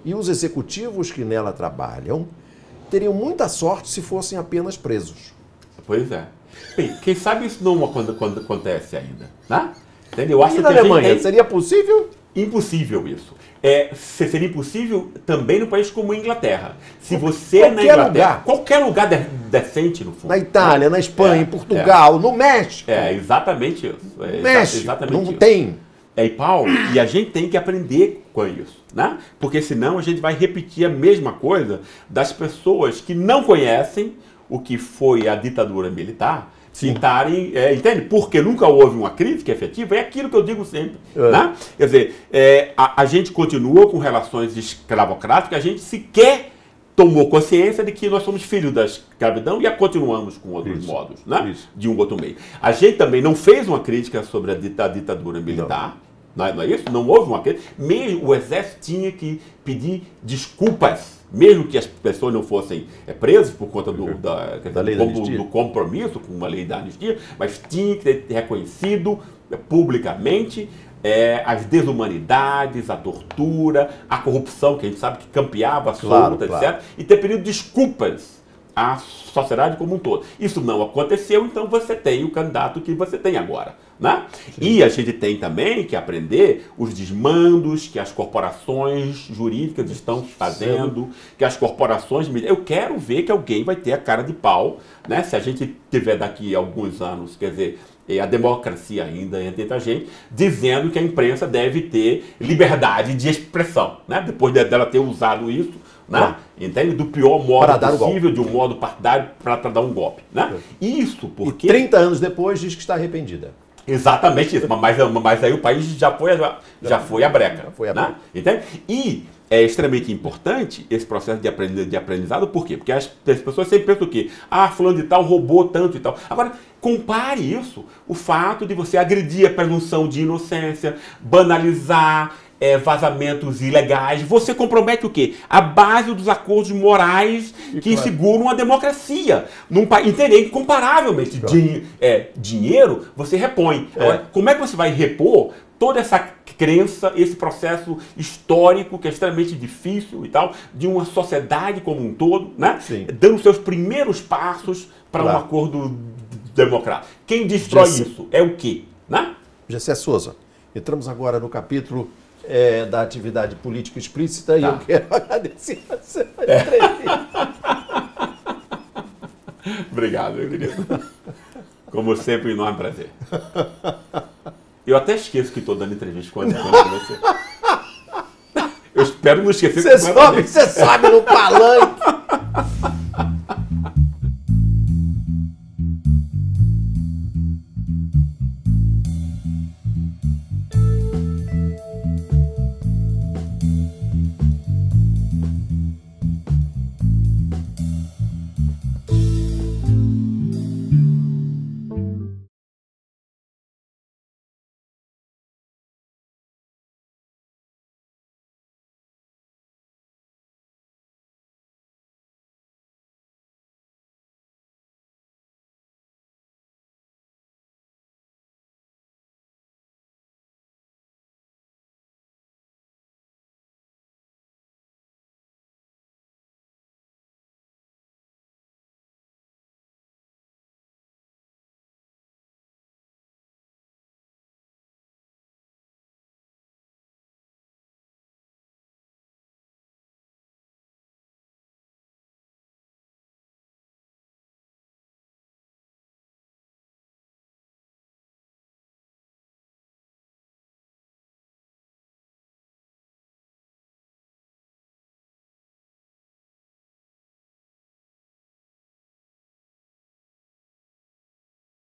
e os executivos que nela trabalham teriam muita sorte se fossem apenas presos. Pois é. Bem, quem sabe isso não quando acontece ainda, né? Entendeu? Eu acho e na Alemanha, seria possível? Impossível isso. Seria impossível também no país como a Inglaterra. Se você na Inglaterra, qualquer lugar decente no fundo. Na Itália, na Espanha, em Portugal, no México. Exatamente isso. México, exatamente não isso. tem. E Paulo, e a gente tem que aprender com isso, né? Porque senão a gente vai repetir a mesma coisa das pessoas que não conhecem o que foi a ditadura militar, tentarem, entende? Porque nunca houve uma crítica efetiva, é aquilo que eu digo sempre, né? Quer dizer, a gente continua com relações escravocráticas, a gente sequer tomou consciência de que nós somos filhos da escravidão e a continuamos com outros modos, né? De um outro meio. A gente também não fez uma crítica sobre a ditadura militar, não é isso? Não houve uma crítica. Mesmo o exército tinha que pedir desculpas, mesmo que as pessoas não fossem presas por conta do compromisso com uma lei da anistia, mas tinha que ter reconhecido publicamente as desumanidades, a tortura, a corrupção, que a gente sabe que campeava solta, etc. E ter pedido desculpas à sociedade como um todo. Isso não aconteceu, então você tem o candidato que você tem agora, né? E a gente tem também que aprender os desmandos que as corporações jurídicas estão fazendo, que as corporações... Eu quero ver que alguém vai ter a cara de pau, né? Se a gente tiver daqui a alguns anos, quer dizer, a democracia ainda entre a gente, dizendo que a imprensa deve ter liberdade de expressão, né? Depois dela ter usado isso, né? Entende? Do pior modo possível, de um modo partidário, para dar um golpe, né? Isso porque... E 30 anos depois diz que está arrependida. Exatamente isso, mas aí o país já foi a breca. Já foi a né? Entende? E é extremamente importante esse processo de aprendizado. Por quê? Porque as pessoas sempre pensam o quê? Ah, fulano de tal roubou tanto e tal. Agora, compare isso, o fato de você agredir a presunção de inocência, banalizar vazamentos ilegais. Você compromete o quê? A base dos acordos morais que seguram a democracia. Num país, entendeu? Incomparavelmente. Dinheiro, você repõe. Agora, como é que você vai repor toda essa crença, esse processo histórico que é extremamente difícil e tal, de uma sociedade como um todo, né? Sim. Dando seus primeiros passos para um acordo democrático. Quem destrói isso é o quê? Né? Gessé Souza, entramos agora no capítulo da atividade política explícita e eu quero agradecer a sua entrevista. Obrigado, meu querido. Como sempre, um enorme prazer. Eu até esqueço que estou dando entrevista quando você. Eu espero não esquecer. Você sobe no palanque.